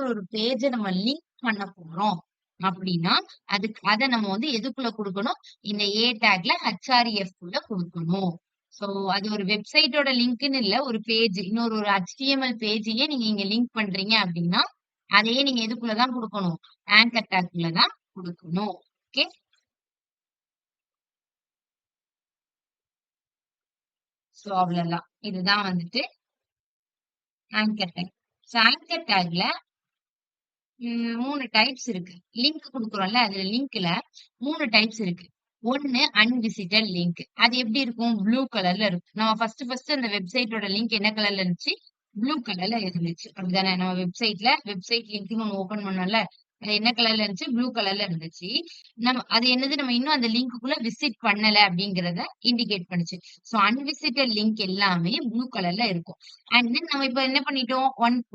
ஒரு பேஜ நம்ம லிங்க் பண்ண போறோம். அப்படின்னா, அத நம்ம வந்து எதுக்குள்ள குடுக்கணும்? இந்த டேக்ல HREF குள்ள குடுக்கணும். சோ அது ஒரு வெப்சைட்டோட லிங்க்ன்னு இல்ல. ஒரு பேஜ் ஒரு HTML பேஜையே நீங்க இங்க லிங்க் பண்றீங்க அப்படின்னா, அதையே நீங்க எதுக்குள்ள தான் குடுக்கணும்? ஆங்கர் டேக்குள்ள தான் குடுக்கணும். ஓகே. சோ அவ்வளவுதான். இதுதான் வந்துட்டு ஆங்கர் டேக். சோ ஆங்கர் டேக்ல 3 டைப்ஸ் இருக்கு. லிங்க் குடுக்குறோம்ல, அதுல லிங்க்ல 3 டைப்ஸ் இருக்கு. ஒண்ணு அன்விசிட்டட் லிங்க். அது எப்படி இருக்கும்? ப்ளூ கலர்ல இருக்கும். நம்ம ஃபர்ஸ்ட் அந்த வெப்சைட்டோட லிங்க் என்ன கலர்ல இருந்துச்சு? ப்ளூ கலர்ல இருந்துச்சு. அப்படிதானே? நம்ம வெப்சைட் லிங்க்னு ஒண்ணு ஓப்பன் பண்ணோம்ல, அது என்ன கலர்ல இருந்துச்சு? ப்ளூ கலர்ல இருந்துச்சு. அது என்னது? நம்ம இன்னும் அந்த லிங்க்குள்ள விசிட் பண்ணல அப்படிங்கிறத இண்டிகேட் பண்ணுச்சு. சோ அன்விசிட்டட் லிங்க் எல்லாமே ப்ளூ கலர்ல இருக்கும். அண்ட் தென் நம்ம இப்ப என்ன பண்ணிட்டோம்?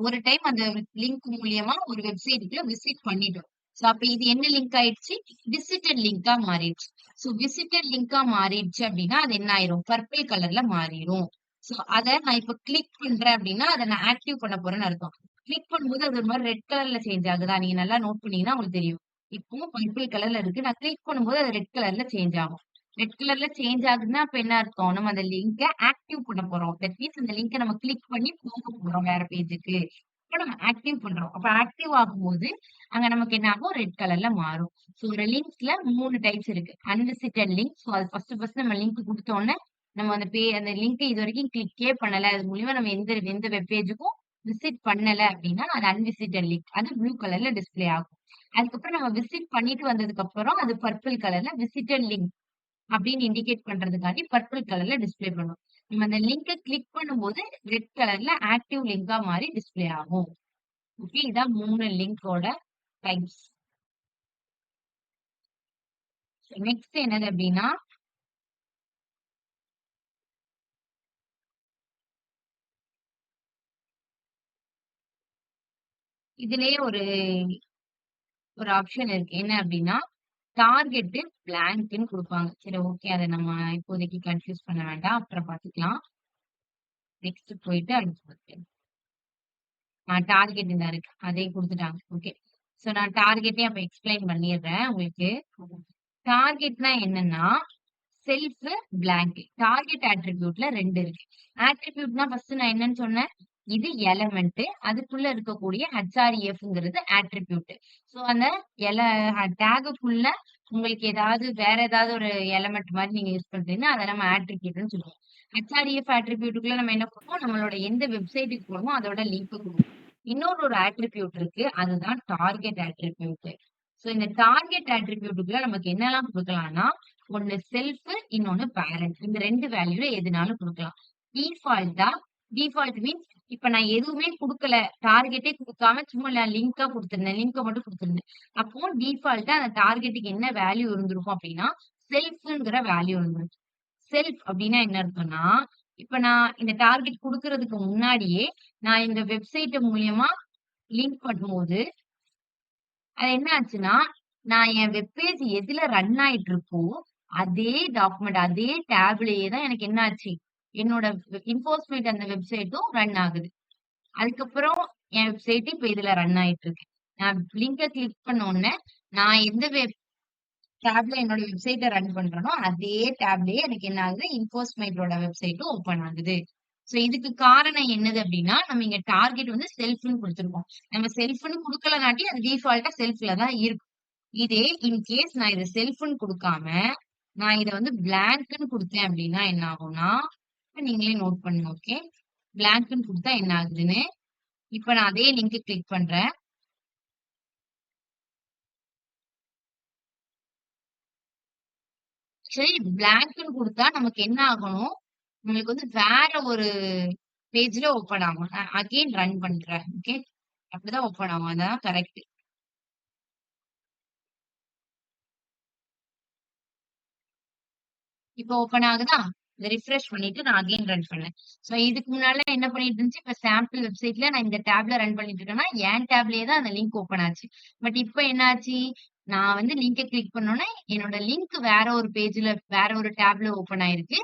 ஒரு டைம் அந்த லிங்க் மூலியமா ஒரு வெப்சைட்டுக்குள்ள விசிட் பண்ணிட்டோம். சோ அப்ப இது என்ன லிங்க் ஆயிடுச்சு? விசிட்டட் லிங்கா மாறிடுச்சு. சோ விசிட்டட் லிங்கா மாறிடுச்சு அப்படின்னா அது என்ன ஆயிரும்? பர்பிள் கலர்ல மாறிடும். சோ அத நான் இப்ப கிளிக் பண்றேன் அப்படின்னா அதை நான் ஆக்டிவ் பண்ண போறேன்னு அர்த்தம். கிளிக் பண்ணும்போது அது ஒரு மாதிரி ரெட் கலர்ல சேஞ்ச் ஆகுதா? நீங்க நல்லா நோட் பண்ணீங்கன்னா உங்களுக்கு தெரியும். இப்போ பர்பிள் கலர்ல இருக்கு. நான் கிளிக் பண்ணும்போது அது ரெட் கலர்ல சேஞ்ச் ஆகும். ரெட் கலர்ல சேஞ்ச் ஆகுதுன்னா அப்ப என்ன அர்த்தம்? நம்ம அந்த லிங்க ஆக்டிவ் பண்ண போறோம். தட் மீன்ஸ் அந்த லிங்க நம்ம கிளிக் பண்ணி போக போறோம் வேற பேஜுக்கு. இப்ப நம்ம ஆக்டிவ் பண்றோம். அப்ப ஆக்டிவ் ஆகும்போது அங்க நமக்கு என்ன ஆகும்? ரெட் கலர்ல மாறும். சோ ஒரு லிங்க்ஸ்ல 3 டைப்ஸ் இருக்கு. Unvisited link. சோ அது ஃபர்ஸ்ட் நம்ம லிங்க் குடுத்த உடனே நம்ம அந்த லிங்க் இதுவரைக்கும் கிளிக்கே பண்ணல. அது மூலியமா நம்ம எந்த வெப் பேஜுக்கும் விசிட் பண்ணல அப்படின்னா அது அன்விசிட்டட் லிங்க். அது ப்ளூ கலர்ல டிஸ்ப்ளே ஆகும். அதுக்கப்புறம் நம்ம விசிட் பண்ணிட்டு வந்ததுக்கு அப்புறம் அது பர்பிள் கலர்ல விசிட்டட் லிங்க் அப்படின்னு இண்டிகேட் பண்றதுக்காண்டி பர்பிள் கலர்ல டிஸ்ப்ளே பண்ணும். நம்ம அந்த லிங்கை கிளிக் பண்ணும்போது ரெட் கலர்ல ஆக்டிவ் லிங்கா மாறி டிஸ்ப்ளே ஆகும். ஓகே, இதான் 3 லிங்கோட டைப்ஸ். நெக்ஸ்ட் என்னது அப்படின்னா இதுலயே ஒரு ஒரு ஆப்ஷன் இருக்கு. என்ன அப்படின்னா டார்கெட் பிளாங்க்ன்னு குடுப்பாங்க. சரி, ஓகே, அத நம்ம இப்போதைக்கு கன்ஃப்யூஸ் பண்ண வேண்டாம். அப்புறம் பாத்துக்கலாம். நெக்ஸ்ட் போயிட்டு அடுத்து டார்கெட் இந்த இருக்கு. அதே குடுத்துட்டாங்க. ஓகே. சோ நான் டார்கெட்டே அப்ப எக்ஸ்பிளைன் பண்ணிடுறேன் உங்களுக்கு. டார்கெட்னா என்னன்னா செல்ஃப், பிளாங்க். டார்கெட் அட்ரிபியூட்ல 2 இருக்கு. அட்ரிபியூட்னா ஃபர்ஸ்ட் நான் என்னன்னு சொன்னேன்? இது எலமெண்ட். அதுக்குள்ள இருக்கக்கூடிய ஹெச்ஆர்இஎஃப்ங்கிறது அட்ரிபியூட். சோ அந்த எல டேகுக்குள்ள உங்களுக்கு வேற ஏதாவது ஒரு எலமெண்ட் மாதிரி நீங்க யூஸ் பண்றீங்கன்னா அதை நம்ம அட்ரிபியூட்னு சொல்லுவோம். ஹெச்ஆர்இஎஃப் அட்ரிபியூட்டுக்குள்ள நம்ம என்ன கொடுப்போம்? நம்மளோட எந்த வெப்சைட்டுக்கு போறோமோ அதோட லிங்க் கொடுப்போம். இன்னொரு அட்ரிபியூட் இருக்கு. அதுதான் டார்கெட் அட்ரிபியூட். சோ இந்த டார்கெட் அட்ரிபியூட்டுக்குள்ள நமக்கு என்னெல்லாம் கொடுக்கலாம்னா ஒண்ணு செல்ஃப், இன்னொன்னு பேரண்ட். இந்த 2 வேல்யூல எதுனாலும் குடுக்கலாம். டிஃபால்ட்டா டிஃபால்ட் மீன்ஸ் இப்ப நான் எதுவுமே குடுக்கல. டார்கெட்டே குடுக்காம சும்மா நான் லிங்கா குடுத்திருந்தேன். லிங்க மட்டும் குடுத்திருந்தேன். அப்போ டிஃபால்ட்டா அந்த டார்கெட்டுக்கு என்ன வேல்யூ இருந்திருக்கும் அப்படின்னா செல்ஃப்ங்கிற வேல்யூ இருந்திருக்கும். செல்ஃப் அப்படின்னா என்ன அர்த்தம்னா, இப்ப நான் இந்த டார்கெட் குடுக்கறதுக்கு முன்னாடியே நான் இந்த வெப்சைட் மூலியமா லிங்க் பண்ணும்போது அது என்ன ஆச்சுன்னா, நான் என் வெப் பேஜ் எதுல ரன் ஆயிட்டு இருக்கோ, அதே டாக்குமெண்ட், அதே டேப்லயே தான் எனக்கு என்ன ஆச்சு? என்னோட இன்ஃபோஸ்மேட் அந்த வெப்சைட்டும் ரன் ஆகுது. அதுக்கப்புறம் என் வெப்சைட் இப்ப இதுல ரன் ஆயிட்டு இருக்கு. நான் லிங்க கிளிக் பண்ண உடனே, நான் எந்த டேப்ல என்னோட வெப்சைட்ட ரன் பண்றேனோ, அதே டேப்லயே எனக்கு என்ன ஆகுது? இன்ஃபோஸ்மேட்டோட வெப்சைட்டும் ஓப்பன் ஆகுது. சோ இதுக்கு காரணம் என்னது அப்டின்னா, நம்ம இங்க டார்கெட் வந்து செல்ஃப்ன்னு குடுத்துருக்கோம். நம்ம செல்ஃப்ன்னு குடுக்கலனாட்டி அது டிஃபால்ட்டா செல்ஃப்ல தான் இருக்கும். இதே இன்கேஸ் நான் இத செல்ஃப்ன்னு குடுக்காம, நான் இத வந்து பிளாங்க்ன்னு குடுத்தேன் அப்டின்னா என்ன ஆகும்னா, இப்ப நீங்களே நோட் பண்ணுங்க. ஓகே. பிளாங்க்ன்னு குடுத்தா என்ன ஆகுதுன்னு. இப்ப நான் அதே லிங்க் கிளிக் பண்றேன். சரி, பிளாங்க்ன்னு குடுத்தா நமக்கு என்ன ஆகணும்? உங்களுக்கு வந்து வேற ஒரு பேஜ்ல ஓப்பன் ஆகும். நான் அகைன் ரன் பண்றேன். ஓகே. அப்படிதான் ஓப்பன் ஆகும். அதான் கரெக்ட். இப்ப ஓப்பன் ஆகுதா? இத ரிஃப்ரெஷ் பண்ணிட்டு நான் அகைன் ரன் பண்ணேன். சோ இதுக்கு முன்னால என்ன பண்ணிட்டு இருந்துச்சு? இப்ப சாம்பிள் வெப்சைட்ல நான் இந்த டேப்ல ரன் பண்ணிட்டு இருக்கேன்னா, என் டேப்லயே தான் அந்த லிங்க் ஓப்பன் ஆச்சு. பட் இப்ப என்ன ஆச்சு? நான் வந்து லிங்க கிளிக் பண்ணோனே, என்னோட லிங்க் வேற ஒரு பேஜ்ல வேற ஒரு டேப்ல ஓப்பன் ஆயிருக்கு.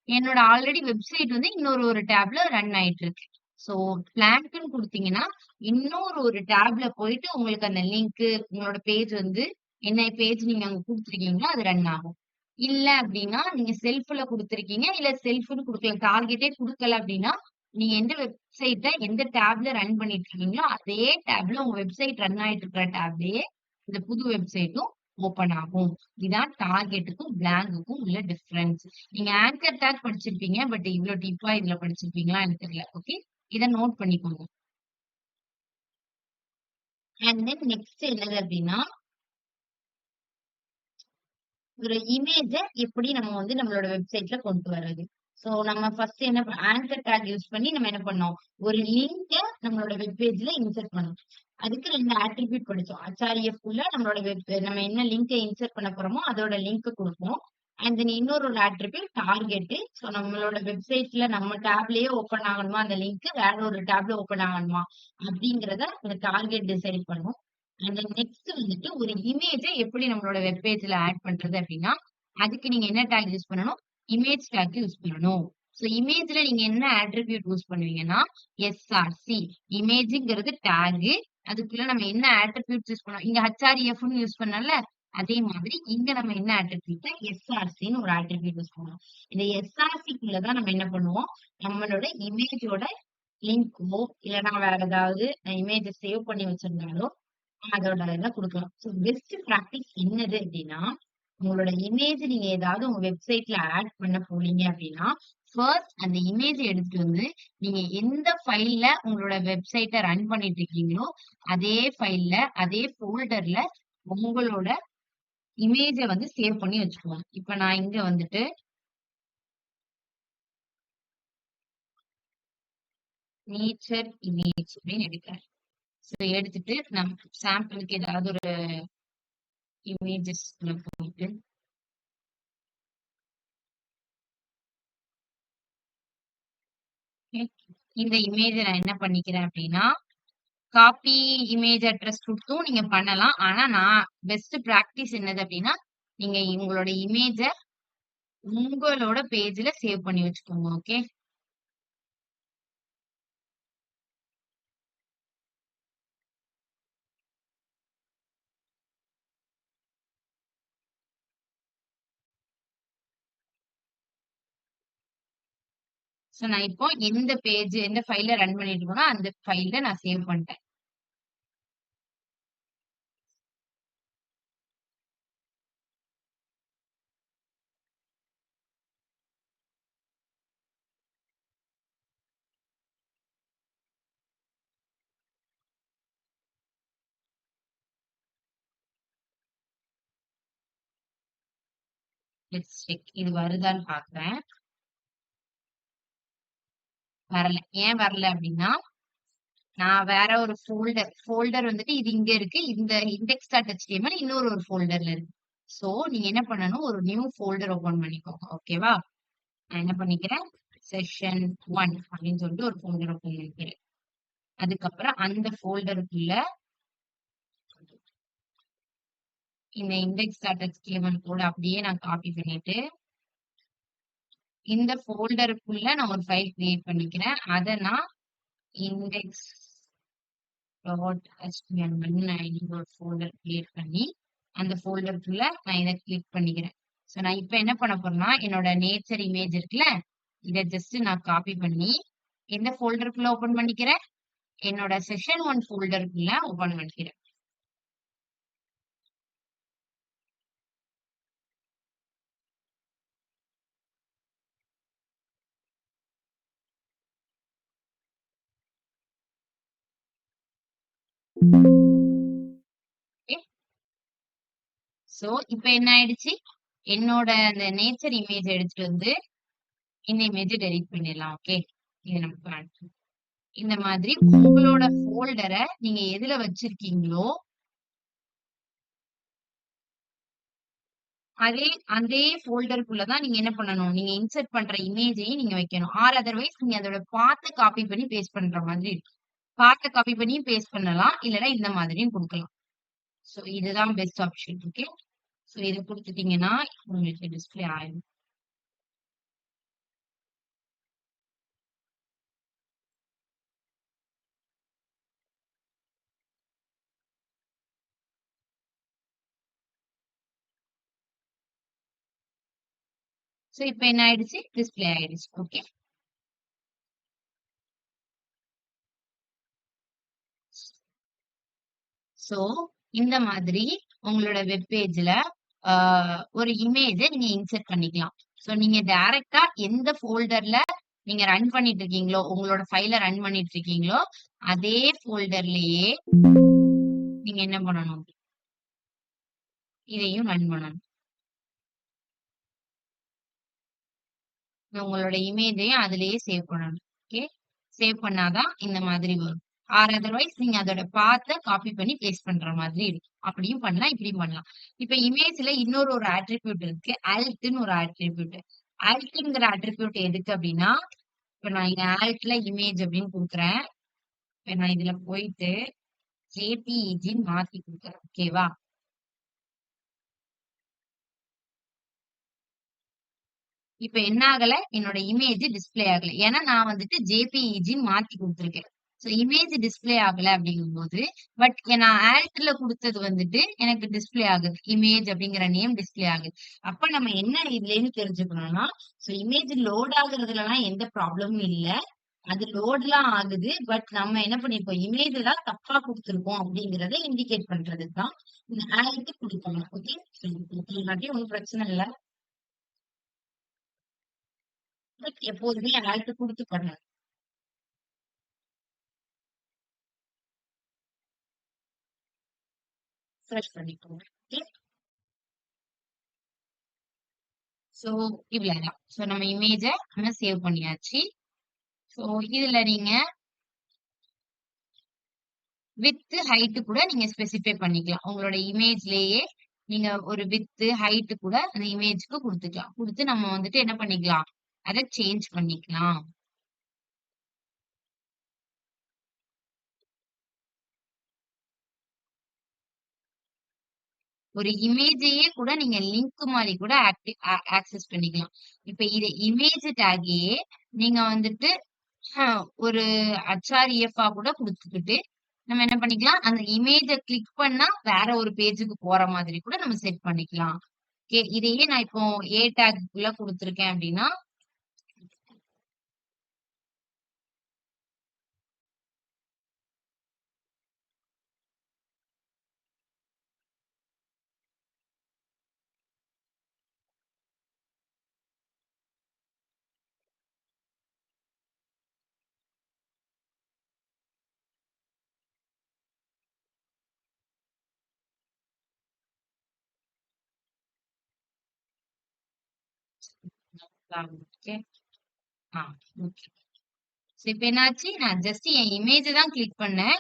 என்னோட ஆல்ரெடி வெப்சைட் வந்து இன்னொரு ஒரு டேப்ல ரன் ஆயிட்டு இருக்கு. சோ பிளாங்க்ன்னு குடுத்தீங்கன்னா, இன்னொரு ஒரு டேப்ல போயிட்டு உங்களுக்கு அந்த லிங்க், உங்களோட பேஜ் வந்து என்ன பேஜ் நீங்க அங்க குடுத்துருக்கீங்களோ அது ரன் ஆகும். இல்ல அப்டின்னா, நீங்க செல்ஃப்ல குடுத்திருக்கீங்க. இல்ல செல்ஃப்ன்னு குடுக்கல. டார்கெட்டே குடுக்கல அப்டின்னா, நீங்க எந்த வெப்சைட்ட எந்த டேப்ல ரன் பண்ணிட்டு இருக்கீங்களோ, அதே டேப்ல உங்க வெப்சைட் ரன் ஆயிட்டு இருக்கிற டேப்லயே இந்த புது வெப்சைட்டும் ஓப்பன் ஆகும். இதான் டார்கெட்டுக்கும், பிளாங்க்குக்கும் உள்ள டிஃபரன்ஸ். நீங்க ஆங்கர் டேக் படிச்சிருப்பீங்க. பட் இவ்ளோ டீப்பா இதுல படிச்சிருப்பீங்களா எனக்கு தெரியல. ஓகே. இத நோட் பண்ணிக்கோங்க. அண்ட் தென் நெக்ஸ்ட் என்னது அப்டின்னா ஒரு இமேஜ எப்படி நம்ம வந்து நம்மளோட வெப்சைட்ல கொண்டு வர்றது. சோ நம்ம ஃபர்ஸ்ட் என்ன ஆங்கர் டேக் யூஸ் பண்ணி நம்ம என்ன பண்ணோம்? ஒரு லிங்க நம்மளோட வெப் பேஜ்ல இன்சர்ட் பண்ணோம். அதுக்கு 2 அட்ரிபியூட் படிச்சோம். ஹெச்ஆர்இஎஃப் குள்ள நம்மளோட நம்ம என்ன லிங்க இன்சர்ட் பண்ண போறோமோ அதோட லிங்க் குடுப்போம். அண்ட் தென் இன்னொரு ஒரு அட்ரிபியூட் டார்கெட். சோ நம்மளோட வெப்சைட்ல நம்ம டேப்லயே ஓப்பன் ஆகணுமா அந்த லிங்க் வேற ஒரு டேப்ல ஓப்பன் ஆகணுமா அப்படிங்கிறத அந்த டார்கெட் டிசைட் பண்ணும். அந்த நெக்ஸ்ட் வந்துட்டு ஒரு இமேஜ எப்படி நம்மளோட வெப் பேஜ்ல ஆட் பண்றது அப்படின்னா, அதுக்கு நீங்க என்ன டாக் யூஸ் பண்ணணும்? இமேஜ் டாக் யூஸ் பண்ணணும். சோ இமேஜ்ல நீங்க என்ன அட்ரிபியூட் யூஸ் பண்ணுவீங்கன்னா, எஸ்ஆர்சி இமேஜ்ங்கிறது டாக். அதுக்குள்ள நம்ம என்ன அட்ரிபியூட்ஸ் யூஸ் பண்ணோம்? இங்க ஹெச்ஆர்எஃப்னு யூஸ் பண்ணோம்ல, அதே மாதிரி இங்க நம்ம என்ன அட்ரிபியூட் எஸ்ஆர்சின்னு ஒரு அட்ரிபியூட் யூஸ் பண்ணுவோம். இந்த எஸ்ஆர்சிக்குள்ள தான் நம்ம என்ன பண்ணுவோம்? நம்மளோட இமேஜோட லிங்க்கோ இல்லைன்னா வேற ஏதாவது இமேஜ சேவ் பண்ணி வச்சிருந்தாலோ அதோட இத குடுக்கலாம். சோ பெஸ்ட் பிராக்டிஸ் என்னது அப்டின்னா, உங்களோட இமேஜ் நீங்க ஏதாவது உங்க வெப்சைட்ல ஆட் பண்ண போறீங்க அப்டின்னா, ஃபர்ஸ்ட் அந்த இமேஜ எடுத்துட்டு வந்து, நீங்க எந்த ஃபைல்ல உங்களோட வெப்சைட்ட ரன் பண்ணிட்டு இருக்கீங்களோ, அதே ஃபைல்ல, அதே ஃபோல்டர்ல உங்களோட இமேஜ வந்து சேவ் பண்ணி வச்சுக்கோங்க. இப்ப நான் இங்க வந்துட்டு நேச்சர் இமேஜ் அப்டின்னு எடுக்கிறேன். சோ எடுத்துட்டு நம்ம சாம்பிளுக்கு ஏதாவது ஒரு இமேஜஸ்ல போயிட்டு okay. இந்த இமேஜ நான் என்ன பண்ணிக்கிறேன் அப்டின்னா, காப்பி இமேஜ் அட்ரஸ் குடுத்தும் நீங்க பண்ணலாம். ஆனா நான் பெஸ்ட் பிராக்டிஸ் என்னது அப்டின்னா, நீங்க உங்களோட இமேஜ உங்களோட பேஜ்ல சேவ் பண்ணி வச்சுக்கோங்க. ஓகே. சோ நான் இப்போ எந்த பேஜ் எந்த ஃபைல்ல ரன் பண்ணிட்டு இருக்கேனோ அந்த ஃபைல்ல நான் சேவ் பண்ணிட்டேன். Let's check. இது வருதான்னு பார்க்கிறேன். வரல. ஏன் வரல அப்டின்னா, நான் வேற ஒரு ஃபோல்டர் வந்துட்டு இது இங்க இருக்கு. இந்த index.html இன்னொரு ஒரு ஃபோல்டர்ல இருக்கு. சோ நீங்க என்ன பண்ணணும்? ஒரு நியூ ஃபோல்டர் ஓப்பன் பண்ணிக்கோங்க. ஓகேவா? நான் என்ன பண்ணிக்கிறேன்? செஷன் 1 அப்படின்னு சொல்லிட்டு ஒரு ஃபோல்டர் ஓப்பன் பண்ணிக்கிறேன். அதுக்கப்புறம் அந்த ஃபோல்டருக்குள்ள இந்த index.html கோட அப்படியே நான் காப்பி பண்ணிட்டு, இந்த ஃபோல்டருக்குள்ள நான் ஒரு ஃபைல் கிரியேட் பண்ணிக்கிறேன். அத நான் index.html ஒரு ஃபோல்டர் கிரியேட் பண்ணி, அந்த ஃபோல்டருக்குள்ள நான் இத கிளிக் பண்ணிக்கிறேன். சோ நான் இப்ப என்ன பண்ண போறேன்னா, என்னோட நேச்சர் இமேஜ் இருக்குல்ல, இத ஜஸ்ட் நான் காப்பி பண்ணி, எந்த ஃபோல்டருக்குள்ள ஓப்பன் பண்ணிக்கிறேன்? என்னோட செஷன் 1 ஃபோல்டருக்குள்ள ஓப்பன் பண்ணிக்கிறேன். ஓகே. சோ இப்ப என்ன ஆயிடுச்சு? என்னோட அந்த நேச்சர் இமேஜ் எடுத்துட்டு வந்து, இந்த இமேஜ டெலீட் பண்ணிடலாம். ஓகே. இது நமக்கு வேண்டாம். இந்த மாதிரி உங்களோட ஃபோல்டர நீங்க எதுல வச்சிருக்கீங்களோ, அதே அதே ஃபோல்டருக்குள்ள தான் நீங்க என்ன பண்ணணும்? நீங்க இன்சர்ட் பண்ற இமேஜையும் நீங்க வைக்கணும். ஆர் அதர்வைஸ் நீங்க அதோட பாத்த காப்பி பண்ணி பேஸ்ட் பண்ற மாதிரி இருக்கும். பாத்த காப்பி பண்ணியும் பேஸ்ட் பண்ணலாம். இல்லன்னா இந்த மாதிரியும் குடுக்கலாம். சோ இதுதான் பெஸ்ட் ஆப்ஷன். ஓகே. சோ இத குடுத்துட்டீங்கன்னா, உங்களுக்கு டிஸ்ப்ளே ஆயிரும். சோ இப்ப என்ன ஆயிடுச்சு? டிஸ்ப்ளே ஆயிடுச்சு. ஓகே. சோ இந்த மாதிரி உங்களோட வெப் பேஜ்ல ஒரு இமேஜ நீங்க இன்சர்ட் பண்ணிக்கலாம். சோ நீங்க டைரக்ட்டா எந்த ஃபோல்டர்ல நீங்க ரன் பண்ணிட்டு இருக்கீங்களோ, உங்களோட ஃபைல ரன் பண்ணிட்டு இருக்கீங்களோ, அதே ஃபோல்டர்லயே நீங்க என்ன பண்ணணும்? இதையும் ரன் பண்ணணும். உங்களோட இமேஜையும் அதிலேயே சேவ் பண்ணணும். ஓகே. சேவ் பண்ணாதான் இந்த மாதிரி வரும். ஆர் அதர்வைஸ் நீங்க அதோட பாத்த காப்பி பண்ணி பேஸ்ட் பண்ற மாதிரி இருக்கும். அப்படியும் பண்ணலாம், இப்படியும் பண்ணலாம். இப்ப இமேஜ்ல இன்னொரு ஒரு அட்ரிபியூட் இருக்கு. ஆல்ட்ன்னு ஒரு அட்ரிபியூட். ஆல்ட்ங்கிற அட்ரிபியூட் எதுக்கு அப்படின்னா, இப்ப நான் இங்க ஆல்ட்ல இமேஜ் அப்படின்னு குடுக்குறேன். இப்ப நான் இதுல போயிட்டு ஜேபிஇஜின்னு மாத்தி கொடுக்குறேன். ஓகேவா? இப்ப என்ன ஆகல? என்னோட இமேஜ் டிஸ்ப்ளே ஆகல. ஏன்னா நான் வந்துட்டு ஜேபிஇஜின்னு மாத்தி குடுத்துருக்கேன். சோ இமேஜ் டிஸ்ப்ளே ஆகல அப்படிங்கும்போது, பட் நான் ஆல்ட்ல குடுத்தது வந்துட்டு எனக்கு டிஸ்ப்ளே ஆகுது. இமேஜ் அப்படிங்கிற நேம் டிஸ்ப்ளே ஆகுது. அப்ப நம்ம என்ன இதுலேருந்து தெரிஞ்சுக்கணும்னா, சோ இமேஜ் லோட் ஆகுறதுலலாம் எந்த ப்ராப்ளமும் இல்ல. அது லோட்லாம் ஆகுது. பட் நம்ம என்ன பண்ணிருக்கோம், இமேஜ் தான் தப்பா குடுத்துருக்கோம் அப்படிங்கிறத இண்டிகேட் பண்றதுக்கு தான் இந்த ஆல்ட் குடுக்கணும். ஓகே. இல்லாட்டி ஒண்ணும் பிரச்சனை இல்ல. பட் எப்போதுமே ஆல்ட் குடுத்து பண்ணணும். சர்ச் பண்ணிக்கோங்க. ஓகே. சோ இவ்வளவுதான். சோ நம்ம இமேஜ நம்ம சேவ் பண்ணியாச்சு. சோ இதுல நீங்க வித், ஹைட் கூட நீங்க ஸ்பெசிஃபை பண்ணிக்கலாம். உங்களோட இமேஜ்லயே நீங்க ஒரு வித், ஹைட் கூட அந்த இமேஜ்க்கு குடுத்துக்கலாம். குடுத்து நம்ம வந்துட்டு என்ன பண்ணிக்கலாம்? அத சேஞ்ச் பண்ணிக்கலாம். ஒரு இமேஜையே கூட நீங்க லிங்க் மாரி கூட ஆக்சஸ் பண்ணிக்கலாம். இப்ப இது இமேஜ் டேக்கையே நீங்க வந்துட்டு ஒரு ஹெச்ஆர்இஎஃப் கூட குடுத்துக்கிட்டு நம்ம என்ன பண்ணிக்கலாம், அந்த இமேஜ கிளிக் பண்ணா வேற ஒரு பேஜுக்கு போற மாதிரி கூட நம்ம செட் பண்ணிக்கலாம். ஓகே. இதையே நான் இப்போ ஏ டேக்குள்ள குடுத்துருக்கேன் அப்படின்னா, ஓகே. ஆ, ஓகே. சோ இப்ப என்னாச்சு, நான் ஜஸ்ட் என் இமேஜ தான் கிளிக் பண்ணேன்.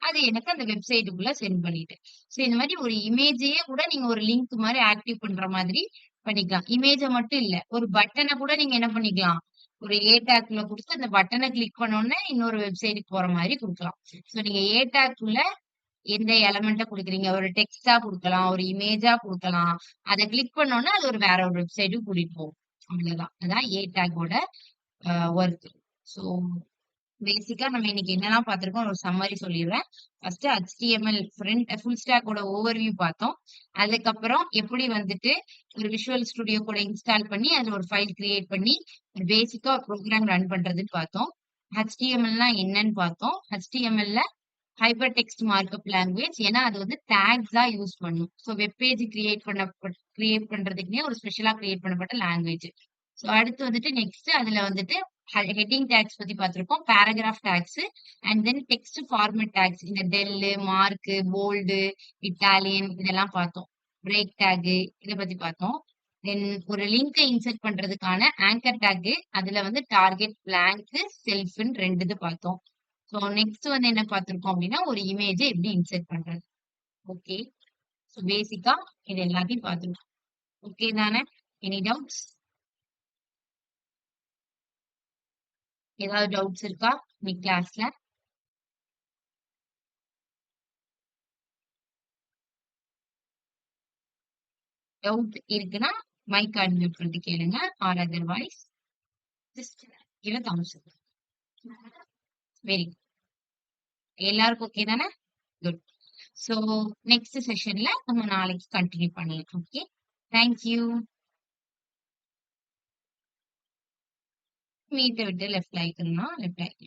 அது எனக்கு அந்த வெப்சைட்டுக்குள்ள சென்ட் பண்ணிட்டு. சோ இந்த மாதிரி ஒரு இமேஜையே கூட நீங்க ஒரு லிங்க் மாரி ஆக்டிவ் பண்ற மாதிரி பண்ணிக்கலாம். இமேஜ மட்டும் இல்ல. ஒரு பட்டன கூட நீங்க என்ன பண்ணிக்கலாம். ஒரு ஏ டேக்ல குடுத்து அந்த பட்டன கிளிக் பண்ண உடனே இன்னொரு வெப்சைட்க்கு போற மாரி குடுக்கலாம். சோ நீங்க ஏ டேக்குள்ள எந்த எலமெண்ட்ட குடுக்குறீங்க. ஒரு டெக்ஸ்ட்டா குடுக்கலாம், ஒரு இமேஜா குடுக்கலாம். அத கிளிக் பண்ண உடனே அது ஒரு வேற ஒரு வெப்சைட்டுக்கு கூட்டிட்டு போகும். அவ்வளவுதான். அதான் ஏ டேக்கோட ஒர்க். சோ பேசிக்கா நம்ம இன்னைக்கு என்னலாம் பார்த்திருக்கோம் ஒரு சம்மரி சொல்லிடுறேன். ஃபர்ஸ்ட் HTML ஃபுல் ஸ்டாக்கோட ஓவர்வியூ பார்த்தோம். அதுக்கப்புறம் எப்படி வந்துட்டு ஒரு விஷுவல் ஸ்டுடியோ கூட இன்ஸ்டால் பண்ணி அதுல ஒரு ஃபைல் கிரியேட் பண்ணி ஒரு பேசிக்கா ஒரு ப்ரோக்ராம் ரன் பண்றதுன்னு பார்த்தோம். HTMLனா என்னன்னு பார்த்தோம். HTMLல ஹைப்பர் டெக்ஸ்ட் மார்க்அப் லாங்குவேஜ். ஏன்னா அது வந்து டேக்ஸ் தான் யூஸ் பண்ணும். ஸோ வெப் பேஜ் கிரியேட் பண்றதுக்குன்னே ஒரு ஸ்பெஷலா கிரியேட் பண்ணப்பட்ட லாங்குவேஜ். ஸோ அடுத்து வந்துட்டு நெக்ஸ்ட் அதுல வந்துட்டு ஹெட்டிங் டேக்ஸ் பத்தி பார்த்திருக்கோம். Paragraph tags and then text format tags. இந்த டெல்லு, மார்க்கு, போல்டு, இட்டாலியன் இதெல்லாம் பார்த்தோம். பிரேக் டேக் இத பத்தி பார்த்தோம். தென் ஒரு லிங்கை இன்சர்ட் பண்றதுக்கான ஆங்கர் டேக். அதுல வந்து டார்கெட், பிளாங்க், செல்ஃப்னு 2 இது பார்த்தோம். ஸோ நெக்ஸ்ட் வந்து என்ன பார்த்திருக்கோம் அப்படின்னா ஒரு இமேஜ எப்படி இன்சர்ட் பண்றது. ஓகே. ஸோ பேசிக்கா இது எல்லாத்தையும் பார்த்துருக்கோம். ஓகே தானே? Any doubts? ஏதாவது டவுட்ஸ் இருக்கா இன்னைக்கு கிளாஸ்ல? டவுட் இருக்குன்னா மைக் அன்மியூட் பண்ணிட்டு கேளுங்க. Or otherwise just give a Thums up. Very good. எல்லாருக்கும் ஓகே தானே? குட். ஸோ நெக்ஸ்ட் செஷன்ல நம்ம நாளைக்கு கண்டினியூ பண்ணலாம். ஓகே. தேங்க்யூ. மீட்டை விட்டு லெஃப்ட் லைக்குன்னா லெஃப்ட் லைக்